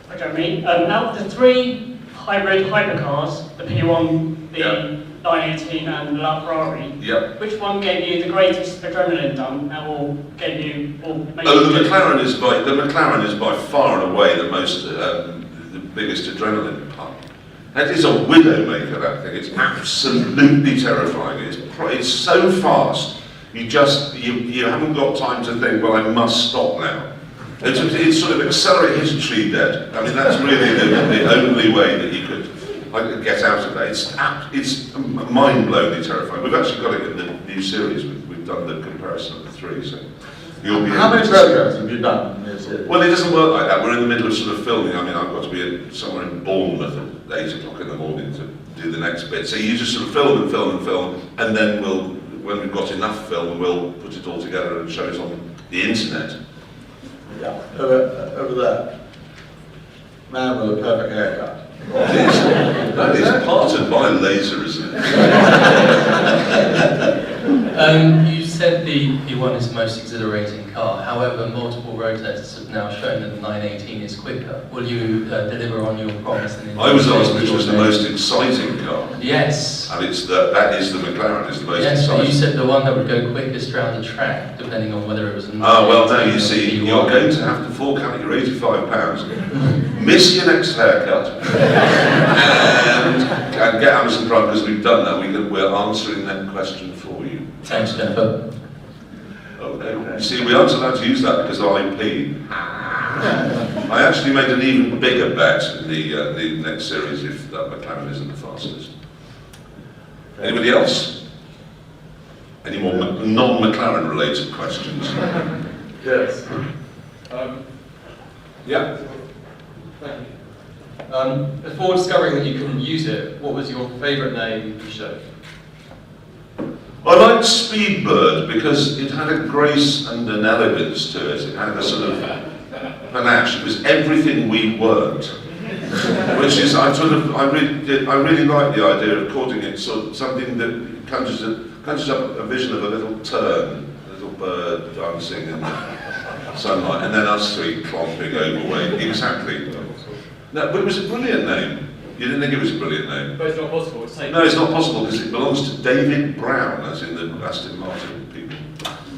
Hi, Jeremy. Out of the 3 hybrid hypercars, the P1, the 918 and the LaFerrari, which one gave you the greatest adrenaline dump or gave you... the McLaren is by far and away the biggest adrenaline pump. It is a widowmaker, that thing. It's absolutely terrifying. It's so fast. You haven't got time to think, well, I must stop now. It's sort of accelerate his tree dead. I mean, that's really the only way that you could get out of that. It's mind-blowingly terrifying. We've actually got it in the new series. We've done the comparison of the 3. So you'll be how many programs have you done? Well, it doesn't work like that. We're in the middle of sort of filming. I mean, I've got to be somewhere in Bournemouth at 8 o'clock in the morning to do the next bit. So you just sort of film and film and film, and then when we've got enough film, we'll put it all together and show it on the internet. Yeah, over there. Man with a perfect haircut. That is parted by laser, isn't it? You said the P1 is the most exhilarating car. However, multiple road tests have now shown that the 918 is quicker. Will you deliver on your promise? I was asked which was the most exciting car. Yes. And that is the McLaren, is the most exciting. But you said the one that would go quickest around the track, depending on whether it was a 918. Ah, well, no, you see, you're going to have to fork out your £85, miss your next haircut, and get Amazon Prime, because we've done that. We're answering that question for you. Thanks, Jennifer. Okay. You see, we aren't allowed to use that because of IP. I actually made an even bigger bet in the next series if that McLaren isn't the fastest. Anybody else? Any more non-McLaren related questions? Yes. Yeah. Thank you. Before discovering that you couldn't use it, what was your favourite name for the show? I liked Speedbird because it had a grace and an elegance to it. It had a sort of panache. It was everything we weren't. Which is, I really like the idea of calling it sort of something that conjures up a vision of a little tern, a little bird dancing in the sunlight, and then us 3 clomping overweight. Exactly. No, but it was a brilliant name. You didn't think it was a brilliant name? But it's not possible. No, it's not possible because it belongs to David Brown, as in the Aston Martin people.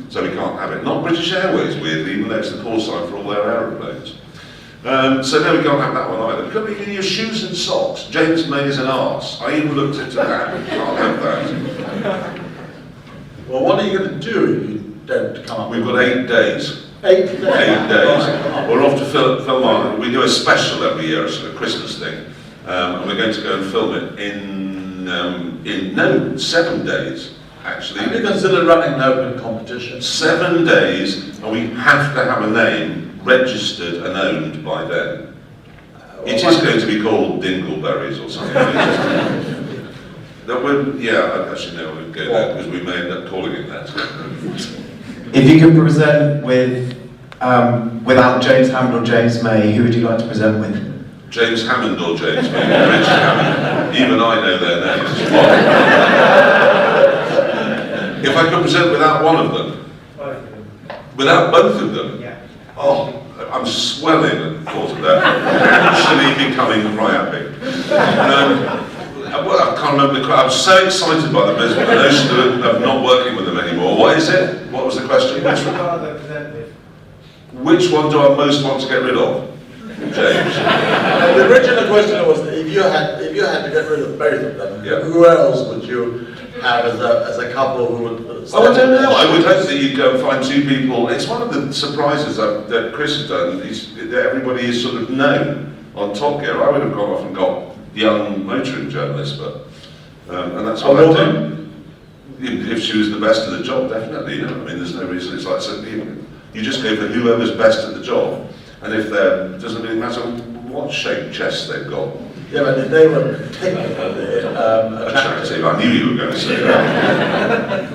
So we can't have it. Not British Airways, weirdly, even though it's the call sign for all their aeroplanes. So no, we can't have that one either. We've got to be your shoes and socks. James May is an arse. I even looked into that. We can't have that. Well, what are you going to do if you don't come up with We've got 8 days. 8 days? 8 days. We're off to film on. We do a special every year, a Christmas thing. And we're going to go and film it in 7 days, actually. Have you considered running an open competition? 7 days, and we have to have a name registered and owned by then. It is going to be called Dingleberries or something. Actually no, we'll go there because we may end up calling it that. If you could present with Without James Hammond or James May, who would you like to present with? James Hammond or James May? Richard Hammond. Even I know their names. If I could present without one of them? Without both of them? Yeah. Oh, I'm swelling at the thought of that. Actually becoming priapic. Well, I can't remember the question. I'm so excited by the notion of not working with them anymore. What is it? What was the question? Which one do I most want to get rid of? James. The original question was, if you had to get rid of both of them, who else would you have as a couple who would... Oh, I don't know. I would hope that you'd go and find two people. It's one of the surprises that Chris has done. That everybody is sort of known on Top Gear. I would have gone off and got young motoring journalists, but and that's what I do. If she was the best at the job, definitely. You know, I mean, there's no reason. It's like you just go for whoever's best at the job, and if they're, doesn't really matter what shaped chest they've got. Yeah, but if they were particularly attractive, I knew you were going to say that.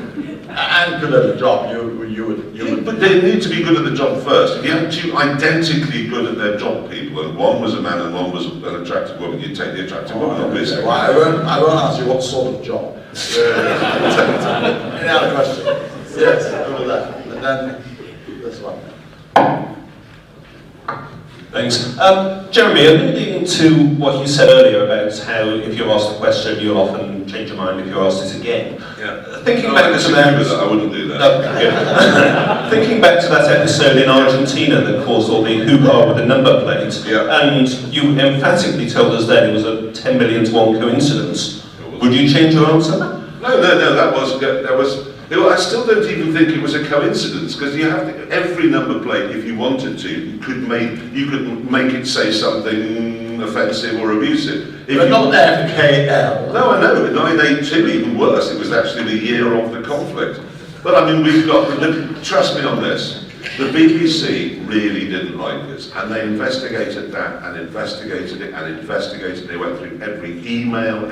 And good at the job, you would. But they need to be good at the job first. If you had two identically good at their job people, and one was a man and one was an attractive woman, you'd take the attractive woman, obviously. Well, I won't ask you what sort of job. Any other question? Yes, over there. And then this one. Thanks. Jeremy, alluding to what you said earlier about how if you're asked a question, you'll often change your mind if you're asked it again. Yeah. Thinking back to that, I wouldn't do that. No, good. Thinking back to that episode in Argentina that caused all the hoo-ha with the number plate, and you emphatically told us then it was a 10 million to 1 coincidence. Would you change your answer? No, that was. I still don't even think it was a coincidence, because you have to, every number plate, if you wanted to, you could make it say something offensive or abusive. But not FKL. No, I know. 982, even worse. It was actually the year of the conflict. But I mean, we've got. Trust me on this. The BBC really didn't like this, and they investigated that, and investigated it, and investigated it. They went through every email,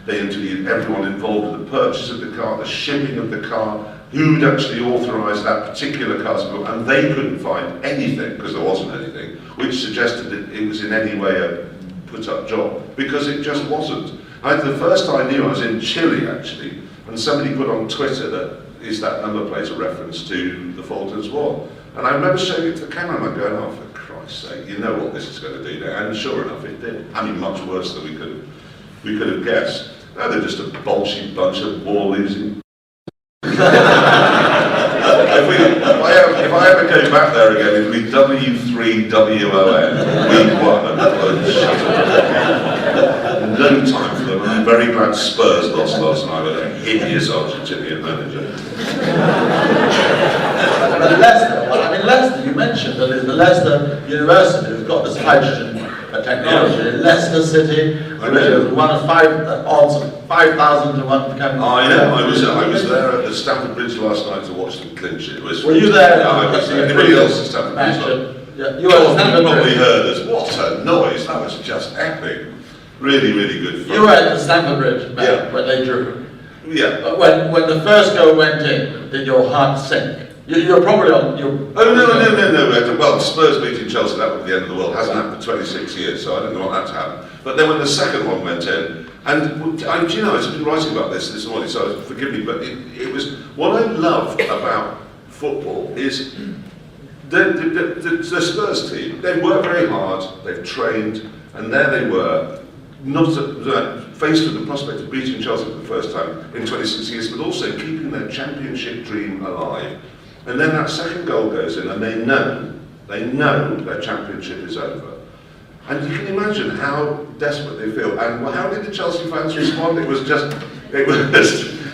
They interviewed everyone involved in the purchase of the car, the shipping of the car, who'd actually authorised that particular car, and they couldn't find anything, because there wasn't anything, which suggested that it was in any way a put-up job, because it just wasn't. The first I knew, I was in Chile, actually, and somebody put on Twitter that that number plate a reference to the Falklands War. And I remember showing it to the cameraman going, oh, for Christ's sake, you know what this is going to do now. And sure enough, it did. I mean, much worse than we could have guessed. No, they're just a bolshy bunch of war-losing. If I ever go back there again, it'll be W3WON. We won. No time for them. I'm very glad Spurs lost last night with a hideous Argentinian manager. But Leicester, you mentioned that it's the Leicester University who's got this hydrogen technology. In Leicester City, which is one of odds of 5,000 to 1 becoming. I know. I was there at the Stamford Bridge last night to watch them clinch it. Were you there? I was there. Anybody else at Stamford Bridge? Yeah, you were. Probably heard us. What a noise! That was just epic. Really, really good fun. You were at the Stamford Bridge when they drew. Yeah. But when the first goal went in, did your heart sink? You're probably on your... Oh, no. Well, Spurs beating Chelsea, that would be the end of the world. Hasn't happened for 26 years, so I don't want that to happen. But then when the second one went in, and do you know, I've been writing about this morning, so forgive me, but it was... What I love about football is the Spurs team. They work very hard, they've trained, and there they were, not faced with the prospect of beating Chelsea for the first time in 26 years, but also keeping their championship dream alive. And then that second goal goes in, and they know their championship is over. And you can imagine how desperate they feel. And how did the Chelsea fans respond? It was,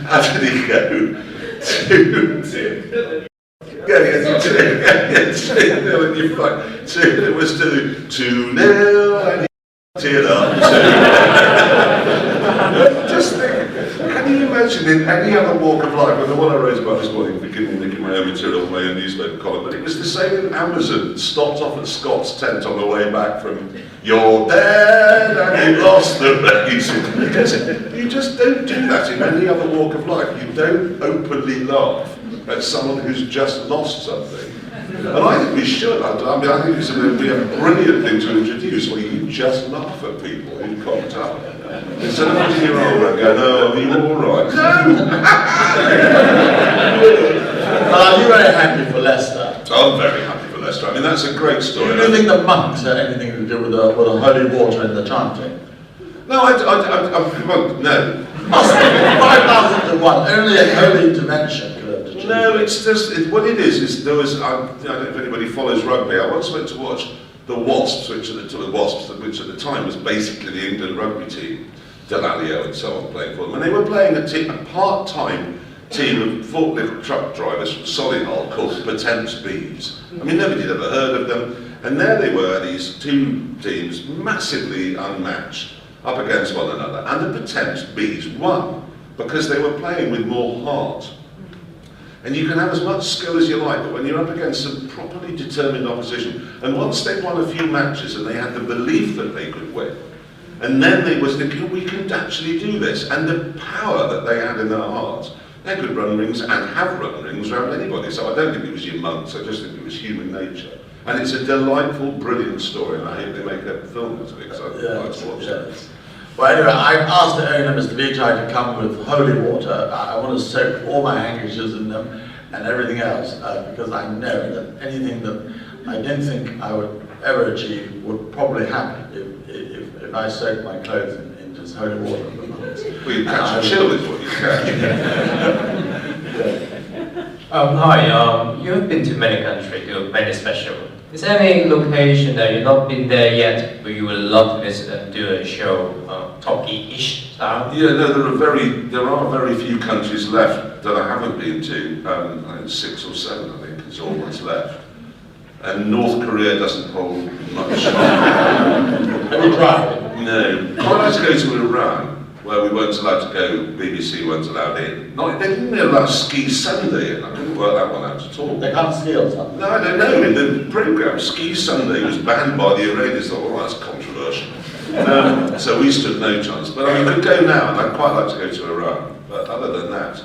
how did he go? It was 2-0, and he teared up. Just think, can you imagine in any other walk of life, and the one I wrote about this morning, forgive me making my own material, my own newspaper column, but it was the same in Amazon, stopped off at Scott's tent on the way back from "You're dead and you lost the race." You just don't do that in any other walk of life. You don't openly laugh at someone who's just lost something. And I think we should. I mean, I think it's going to be a brilliant thing to introduce where you just laugh at people who cocked up. Instead of putting your arm around going, oh, are you all right? Well, are you very happy for Leicester? I'm very happy for Leicester. I mean, that's a great story. Do you think the monks had anything to do with the holy water in the chanting? No, well, no. 5,000 to 1, only a holy intervention could have achieved. No, it's just, what it is there was, I don't know if anybody follows rugby, I once went to watch the Wasps, which at the time was basically the England rugby team, Delalio and so on playing for them, and they were playing a part-time team of forklift truck drivers from Solihull called Potemps Bees. I mean, nobody had ever heard of them, and there they were, these two teams, massively unmatched, up against one another, and the Potemps Bees won, because they were playing with more heart. And you can have as much skill as you like, but when you're up against some properly determined opposition, and once they'd won a few matches and they had the belief that they could win, and then they was thinking, we can actually do this, and the power that they had in their hearts, they could run rings and have run rings around anybody. So I don't think it was your monks, I just think it was human nature. And it's a delightful, brilliant story, and I hope they make a film out of it, because I'd like to watch it. Well, anyway, I've asked the owner, Mr. Vijay, to come with holy water. I want to soak all my handkerchiefs in them and everything else, because I know that anything that I didn't think I would ever achieve would probably happen if I soak my clothes in just holy water. Well, you catch a chill is what you catch. Hi, you have been to many countries, you're very special. Is there any location that you've not been there yet, but you would love to visit and do a show, talkie-ish style? Yeah, no, there are very few countries left that I haven't been to. I think 6 or 7, I think, is all that's left. And North Korea doesn't hold much. Have you tried? No. I'd like to go to Iran, where we weren't allowed to go, BBC weren't allowed in. They didn't allow Ski Sunday in. I couldn't work that one out at all. They can't ski or something? No, I don't know. In the programme, Ski Sunday was banned by the Iranians. I thought, well, that's controversial. So we stood no chance. But I mean, we could go now, and I'd quite like to go to Iran. But other than that,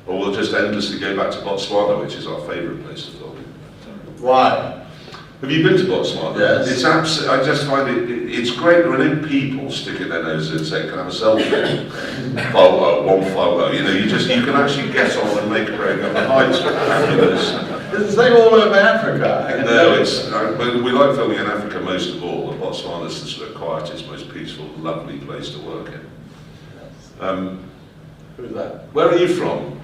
or we'll just endlessly go back to Botswana, which is our favourite place to film. Why? Have you been to Botswana? Yes. It's I just find it's great when people sticking their noses in and saying, can I have a selfie? One photo, you know, you can actually get on and make a break up the heights. Fabulous. It's the same all over Africa. No, we like filming in Africa most of all. Botswana's the sort of quietest, most peaceful, lovely place to work in. Who's that? Where are you from?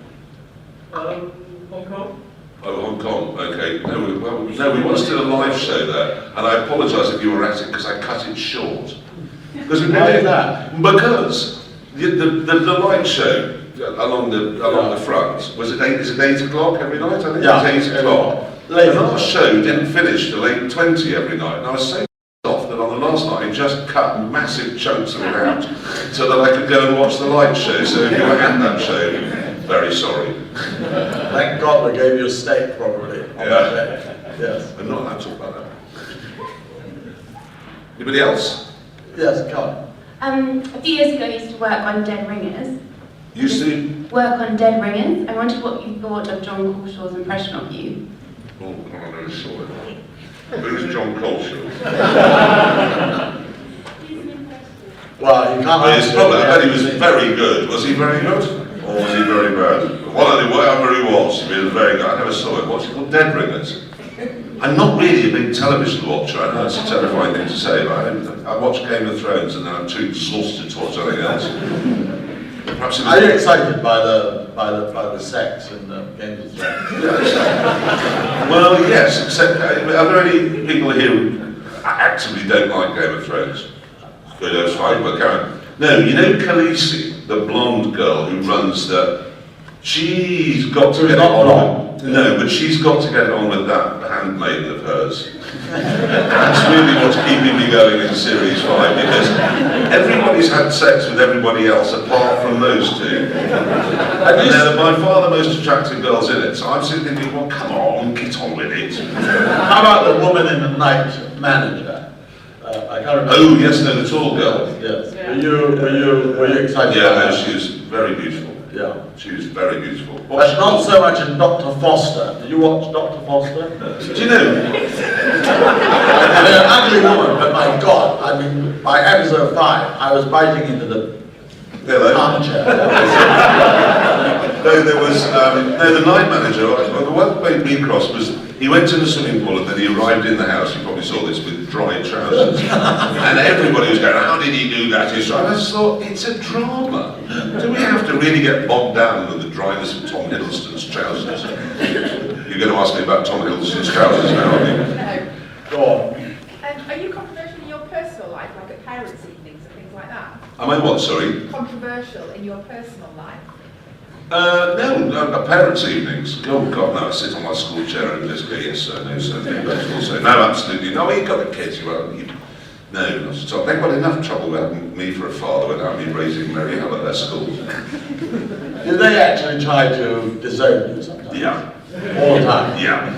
Hong Kong. Oh, Hong Kong, okay. No, we once did a live show there, and I apologise if you were at it because I cut it short. Because Why is that? Because the light show along the front was at 8 o'clock every night. I think it's 8 o'clock. And our show didn't finish till 8:20 every night, and I was so off that on the last night I just cut massive chunks of it out so that I could go and watch the light show. So if you were at that show, very sorry. Thank God we gave you a steak, probably. Yes. I'm not allowed to talk about that. Anybody else? Yes, come on. A few years ago I used to work on Dead Ringers. Used to? Work on Dead Ringers. I wondered what you thought of John Colshaw's impression of you. Oh, I never saw it. Who's John Colshaw? Well, you can't answer. I bet he was very good. Was he very good? Or was he very bad? Well, whatever he was very good. I never saw it. What's it called? Dead Ringers. I'm not really a big television watcher. I know it's a terrifying thing to say, but I watch Game of Thrones and then I'm too exhausted to watch anything else. Perhaps Are you excited by the sex in the Game of Thrones? Yes. Well, yes. Except, are there any people here who actively don't like Game of Thrones? Good, that's fine. But Karen, no, you know Khaleesi, the blonde girl who runs the. She's got to get on. No, but she's got to get on with that handmaiden of hers. That's really what's keeping me going in Series 5, because everybody's had sex with everybody else apart from those two. And they're by far the most attractive girls in it. So I'm sitting thinking, well, come on, get on with it. How about the woman in the night manager? I can't remember. Oh, yes, no, the tall girl. Yes. Were you excited? Yeah, no, she was very beautiful. Yeah. She was very beautiful. But not so much in Dr. Foster. Did you watch Dr. Foster? Do you know? I mean, an ugly woman, but my God, I mean, by episode 5, I was biting into the armchair. No, there was, the night manager, the one that made me cross was, he went to the swimming pool and then he arrived in the house, you probably saw this, with dry trousers. And everybody was going, how did he do that? And I just thought, it's a drama. Do we have to really get bogged down with the dryness of Tom Hiddleston's trousers? You're going to ask me about Tom Hiddleston's trousers now, aren't you? Go on. Are you controversial in your personal life, like at parents' evenings and things like that? Am I what, sorry? Controversial in your personal life? No, parents' evenings. Oh God, no, I sit on my school chair and just go, yes sir, no sir, no, absolutely. No, you've got the kids, no, not at all. They've got enough trouble with having me for a father without me raising Mary Hell at their school. Did they actually try to disown you sometimes? Yeah. All the time? Yeah.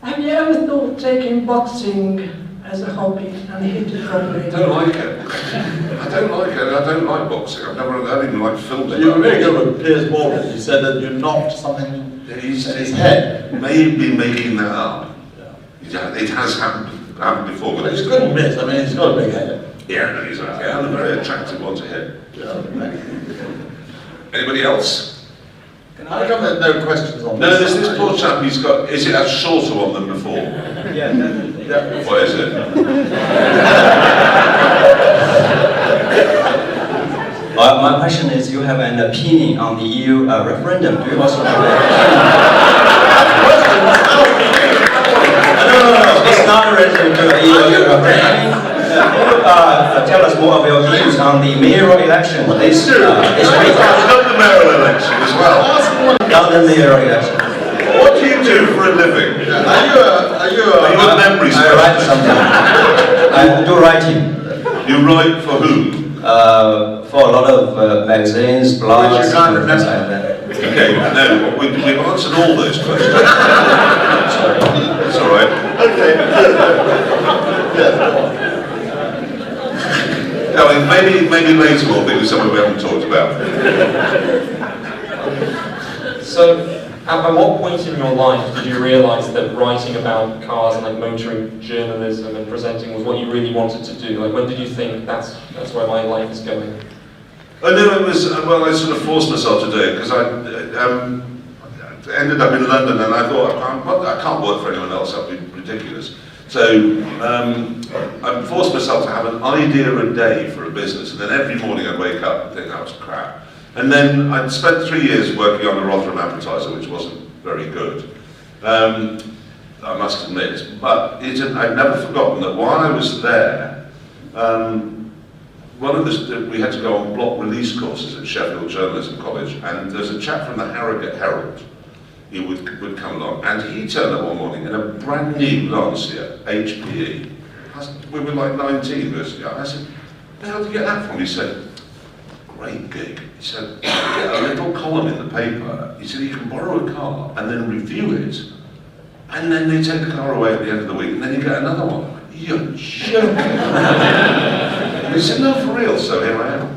Have you ever thought taking boxing as a hobby and hit it properly? I don't like it. I don't like boxing. I don't even like filming. You were very good with Piers Morgan. He said that you knocked something in his head. Maybe making that up. Yeah. It has happened before. But It's a good miss. I mean, he's got a big head. Yeah, no, he's a very attractive one to hit. Anybody else? How come there's no questions on No, this? there's this poor chap, he's got, is it a shorter one than before? Yeah, definitely. Yeah. What is it? My question is, you have an opinion on the EU referendum. Do you also have an opinion? No. It's not related to the EU referendum. Can you tell us more of your views on the mayoral election this week? Not the mayoral election as well. Not the mayoral election. What do you do for a living? Are you a memory I write something. I do writing. You write for whom? For a lot of magazines, blogs, Which you can't things remember. like that. Okay, no, we've answered all those questions. It's all right. Okay. I mean, maybe later we'll think of something we haven't talked about. So, at what point in your life did you realise that writing about cars and like motoring journalism and presenting was what you really wanted to do? Like, when did you think that's where my life is going? Oh no, it was, well, I sort of forced myself to do it because I ended up in London and I thought, I can't work for anyone else, that would be ridiculous. So I forced myself to have an idea a day for a business, and then every morning I'd wake up and think that was crap. And then I'd spent 3 years working on the Rotherham Advertiser, which wasn't very good, I must admit. But I'd never forgotten that while I was there, we had to go on block release courses at Sheffield Journalism College, and there's a chap from the Harrogate Herald. He would come along, and he turned up one morning in a brand new Lancia HPE. We were like 19 years ago. I said, where did you get that from? He said, great gig. He said, you get a little column in the paper. He said, you can borrow a car and then review it, and then they take the car away at the end of the week, and then you get another one. I went, you're joking. He said, no, for real, so here I am.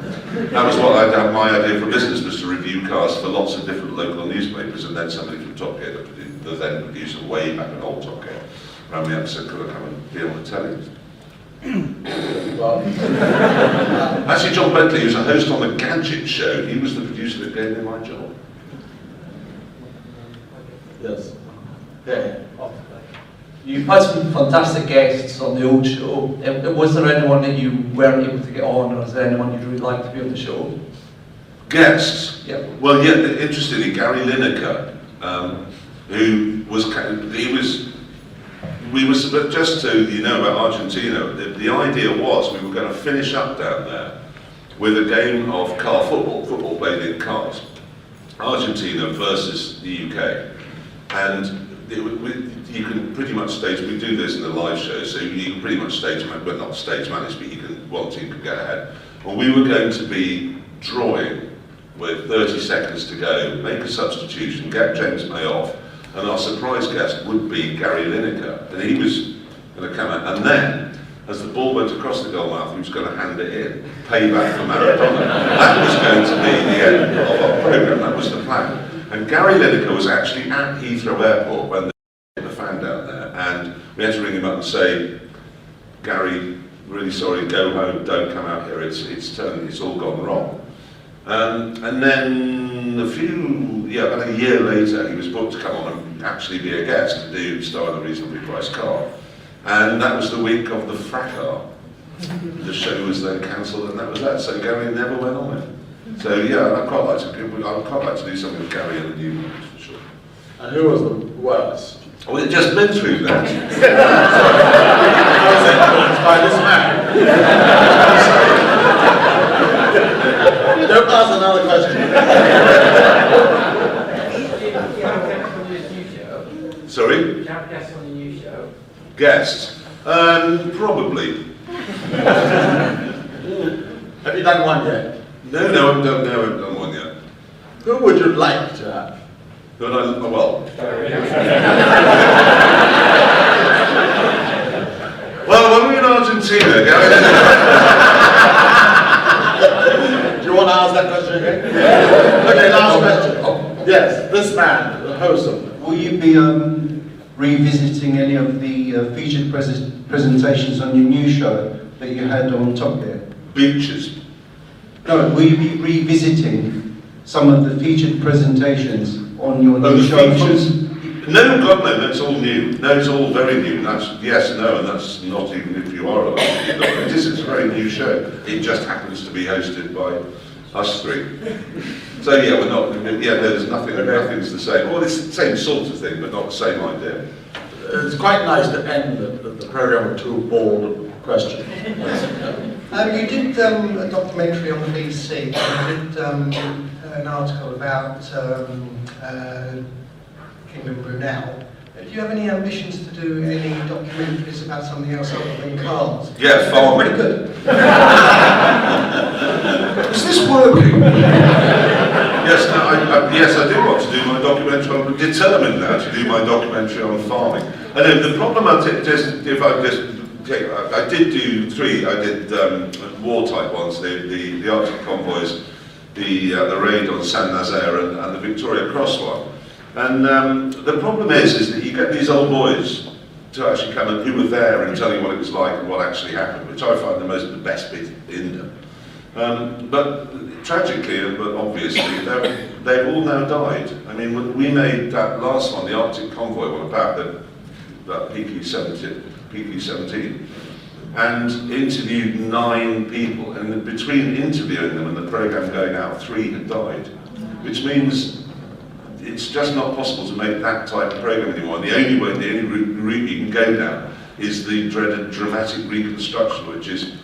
That was what my idea for business was to review cars for lots of different local newspapers, and then somebody from Top Gear, the then producer way back in old Top Gear, rang me up and said, could I come and be on the telly? Actually, John Bentley, who's a host on the Gadget Show, he was the producer that gave me my job. Yes. Yeah. You've had some fantastic guests on the old show. Was there anyone that you weren't able to get on, or is there anyone you'd really like to be on the show? Guests? Yeah. Well, yeah, interestingly, Gary Lineker, who was, but just to, about Argentina, the idea was we were going to finish up down there with a game of car football played in cars, Argentina versus the UK, and you can pretty much stage, we do this in the live show, so you can pretty much stage manage, well not stage manage, but one team could go ahead. And we were going to be drawing with 30 seconds to go, make a substitution, get James May off, and our surprise guest would be Gary Lineker, and he was going to come out. And then as the ball went across the goal mouth, he was going to hand it in, payback for Maradona. That was going to be the end of our programme, that was the plan. And Gary Lineker was actually at Heathrow Airport when they hit the fan down there, and we had to ring him up and say, Gary, really sorry, go home, don't come out here, it's all gone wrong. And then about a year later, he was booked to come on and actually be a guest to do star in a reasonably priced car. And that was the week of the fracas. The show was then cancelled and that was that. So Gary never went on it. So yeah, I'd quite like to do something with Gary in the new ones for sure. And who was the worst? Well, it just been through that. I was influenced by this man. Don't ask another question. Sorry? Do you have guests on the new show? Guests? Probably. Have you done one yet? No, I haven't done one yet. Who would you like to have? Well, well, when we were in Argentina, do you want to ask that question again? Okay, last question. Yes, this man, the host of it. Will you be revisiting any of the featured presentations on your new show that you had on Top Gear? Beaches. No, will you be revisiting some of the featured presentations on your new show? No, God no, that's all new. No, it's all very new. That's yes, no, and that's not even if you are allowed to do that. It's a very new show. It just happens to be hosted by us three. So yeah, we're not, there's nothing's the same. Well, it's the same sort of thing, but not the same idea. It's quite nice to end the programme with two bold questions. You did a documentary on the BBC, you did an article about Kingdom Brunel. Do you have any ambitions to do any documentaries about something else other than cars? Yeah, farming. Pretty good. Is this working? Yes, I do want to do my documentary. I'm determined now to do my documentary on farming. And the problem I did do three. I did war type ones, the Arctic convoys, the raid on Saint Nazaire, and the Victoria Cross one. And the problem is that you get these old boys to actually come and who were there and tell you what it was like and what actually happened, which I find the best bit in them. But tragically, but obviously, they've all now died. I mean, when we made that last one, the Arctic convoy one, about PQ-17, and interviewed 9 people, and between interviewing them and the programme going out, 3 had died, which means it's just not possible to make that type of programme anymore. The only route you can go down is the dreaded dramatic reconstruction, which is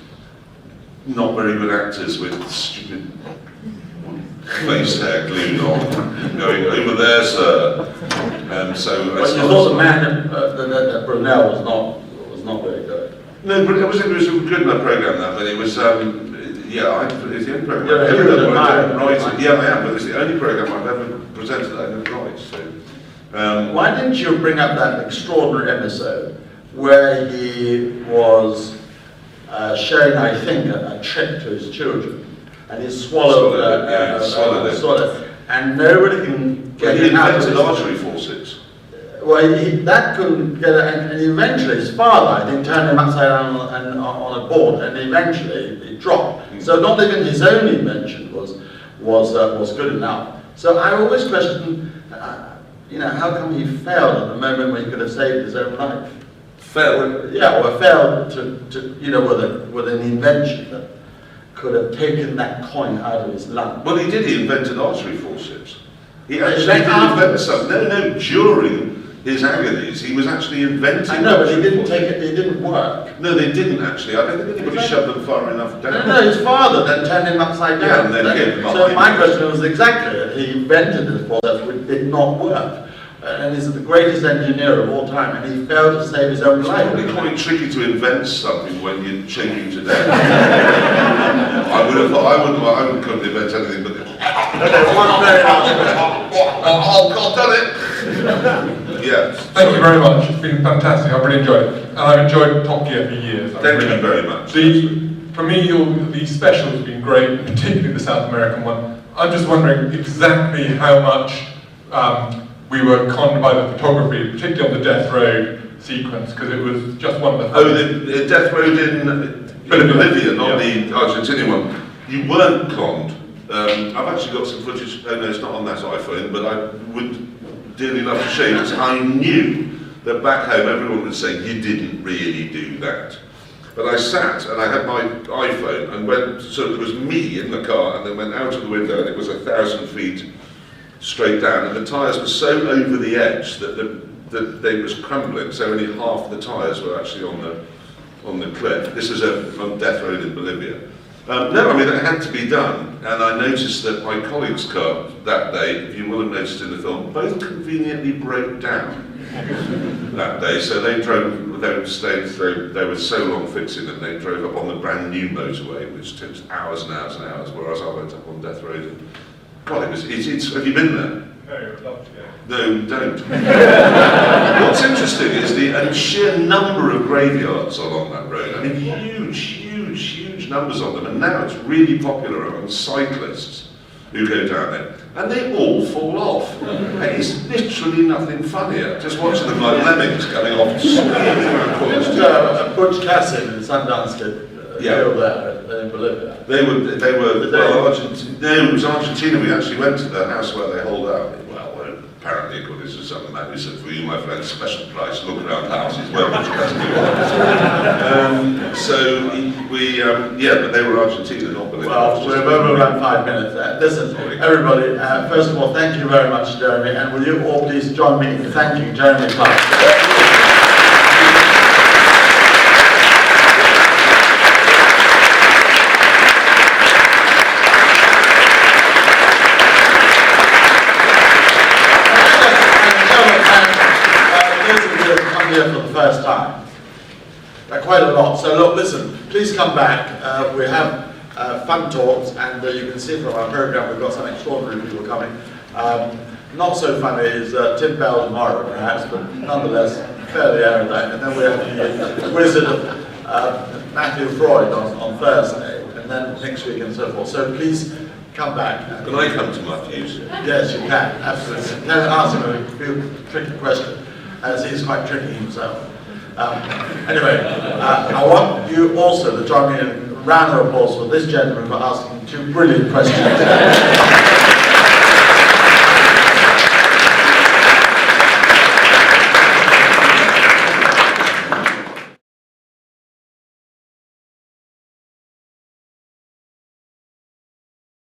not very good actors with stupid face hair glued on, going over there, sir. So but you thought the man that Brunel was not very good. No, but it was a good enough programme that, but it was it's the only programme I've ever but it's the only programme I've ever presented that I didn't write. So, why didn't you bring up that extraordinary episode where he was showing, I think, a trick to his children, and he swallowed it, and nobody can get it out of his artery forceps. Well, that couldn't get it, and eventually his father, I think, turned him upside down on a board, and eventually it dropped. So not even his own invention was good enough. So I always question, how come he failed at the moment when he could have saved his own life? Failed? Yeah, or failed to with an invention that could have taken that coin out of his lung. Well, he did. He invented artery forceps. He actually did invent something. No, during his agonies, he was actually inventing. I know, but he didn't take it. It didn't work. No, they didn't actually. I don't think anybody shoved them far enough down. No, his father then turned him upside down. Yeah, and then gave him up. So my question was exactly that. He invented this forceps, which did not work. And he's the greatest engineer of all time, and he failed to save his own life. It's probably quite tricky to invent something when you're shaking to death. I wouldn't invent anything but this. Okay, one very last question. Oh, God, it. Yeah. Thank you very much. It's been fantastic. I've really enjoyed it. And I've enjoyed Top Gear for years. Thank you very much. For me, the special has been great, particularly the South American one. I'm just wondering exactly how much we were conned by the photography, particularly on the Death Road sequence, because it was just one of the... Oh, the Death Road in Bolivia, not the Argentinian one. You weren't conned. I've actually got some footage, oh no, it's not on that iPhone, but I would dearly love to show you, because I knew that back home everyone was saying, you didn't really do that. But I sat and I had my iPhone and went, so it was me in the car, and then went out of the window and it was 1,000 feet straight down, and the tyres were so over the edge that they was crumbling, so only half the tyres were actually on the cliff. This is on Death Road in Bolivia. No, I mean, it had to be done, and I noticed that my colleague's car that day, if you will have noticed in the film, both conveniently broke down that day, so they were so long fixing it, they drove up on the brand new motorway, which took hours and hours and hours, whereas I went up on Death Road. And, God, have you been there? No, I'd love to go. No, don't. What's interesting is the sheer number of graveyards along that road. I mean, huge numbers of them, and now it's really popular among cyclists who go down there, and they all fall off. And it's literally nothing funnier. Just watching them like lemmings coming off. Butch Cassidy and Sundance did deal there in Bolivia. They were well, Argentina. No, it was Argentina. We actually went to the house where they hold out. Well, apparently, according to some man who said, for you, my friend, special price, look around houses where Butch Cassidy was. So but they were Argentina, not Bolivia. Well, we're over around 5 minutes. Listen, everybody, first of all, thank you very much, Jeremy, and will you all please join me in thanking Jeremy Clarkson. Here for the first time. Quite a lot. So look, listen, please come back. We have fun talks, and you can see from our program we've got some extraordinary people coming. Not so funny is Tim Bell tomorrow, perhaps, but nonetheless fairly erudite. And then we have the wizard of Matthew Freud on Thursday, and then next week and so forth. So please come back. Can I come to Matthew's? Yes, you can, absolutely. Can I ask him a few tricky questions, as he's quite tricky himself. Anyway, I want you also to join me in a round of applause for this gentleman for asking 2 brilliant questions.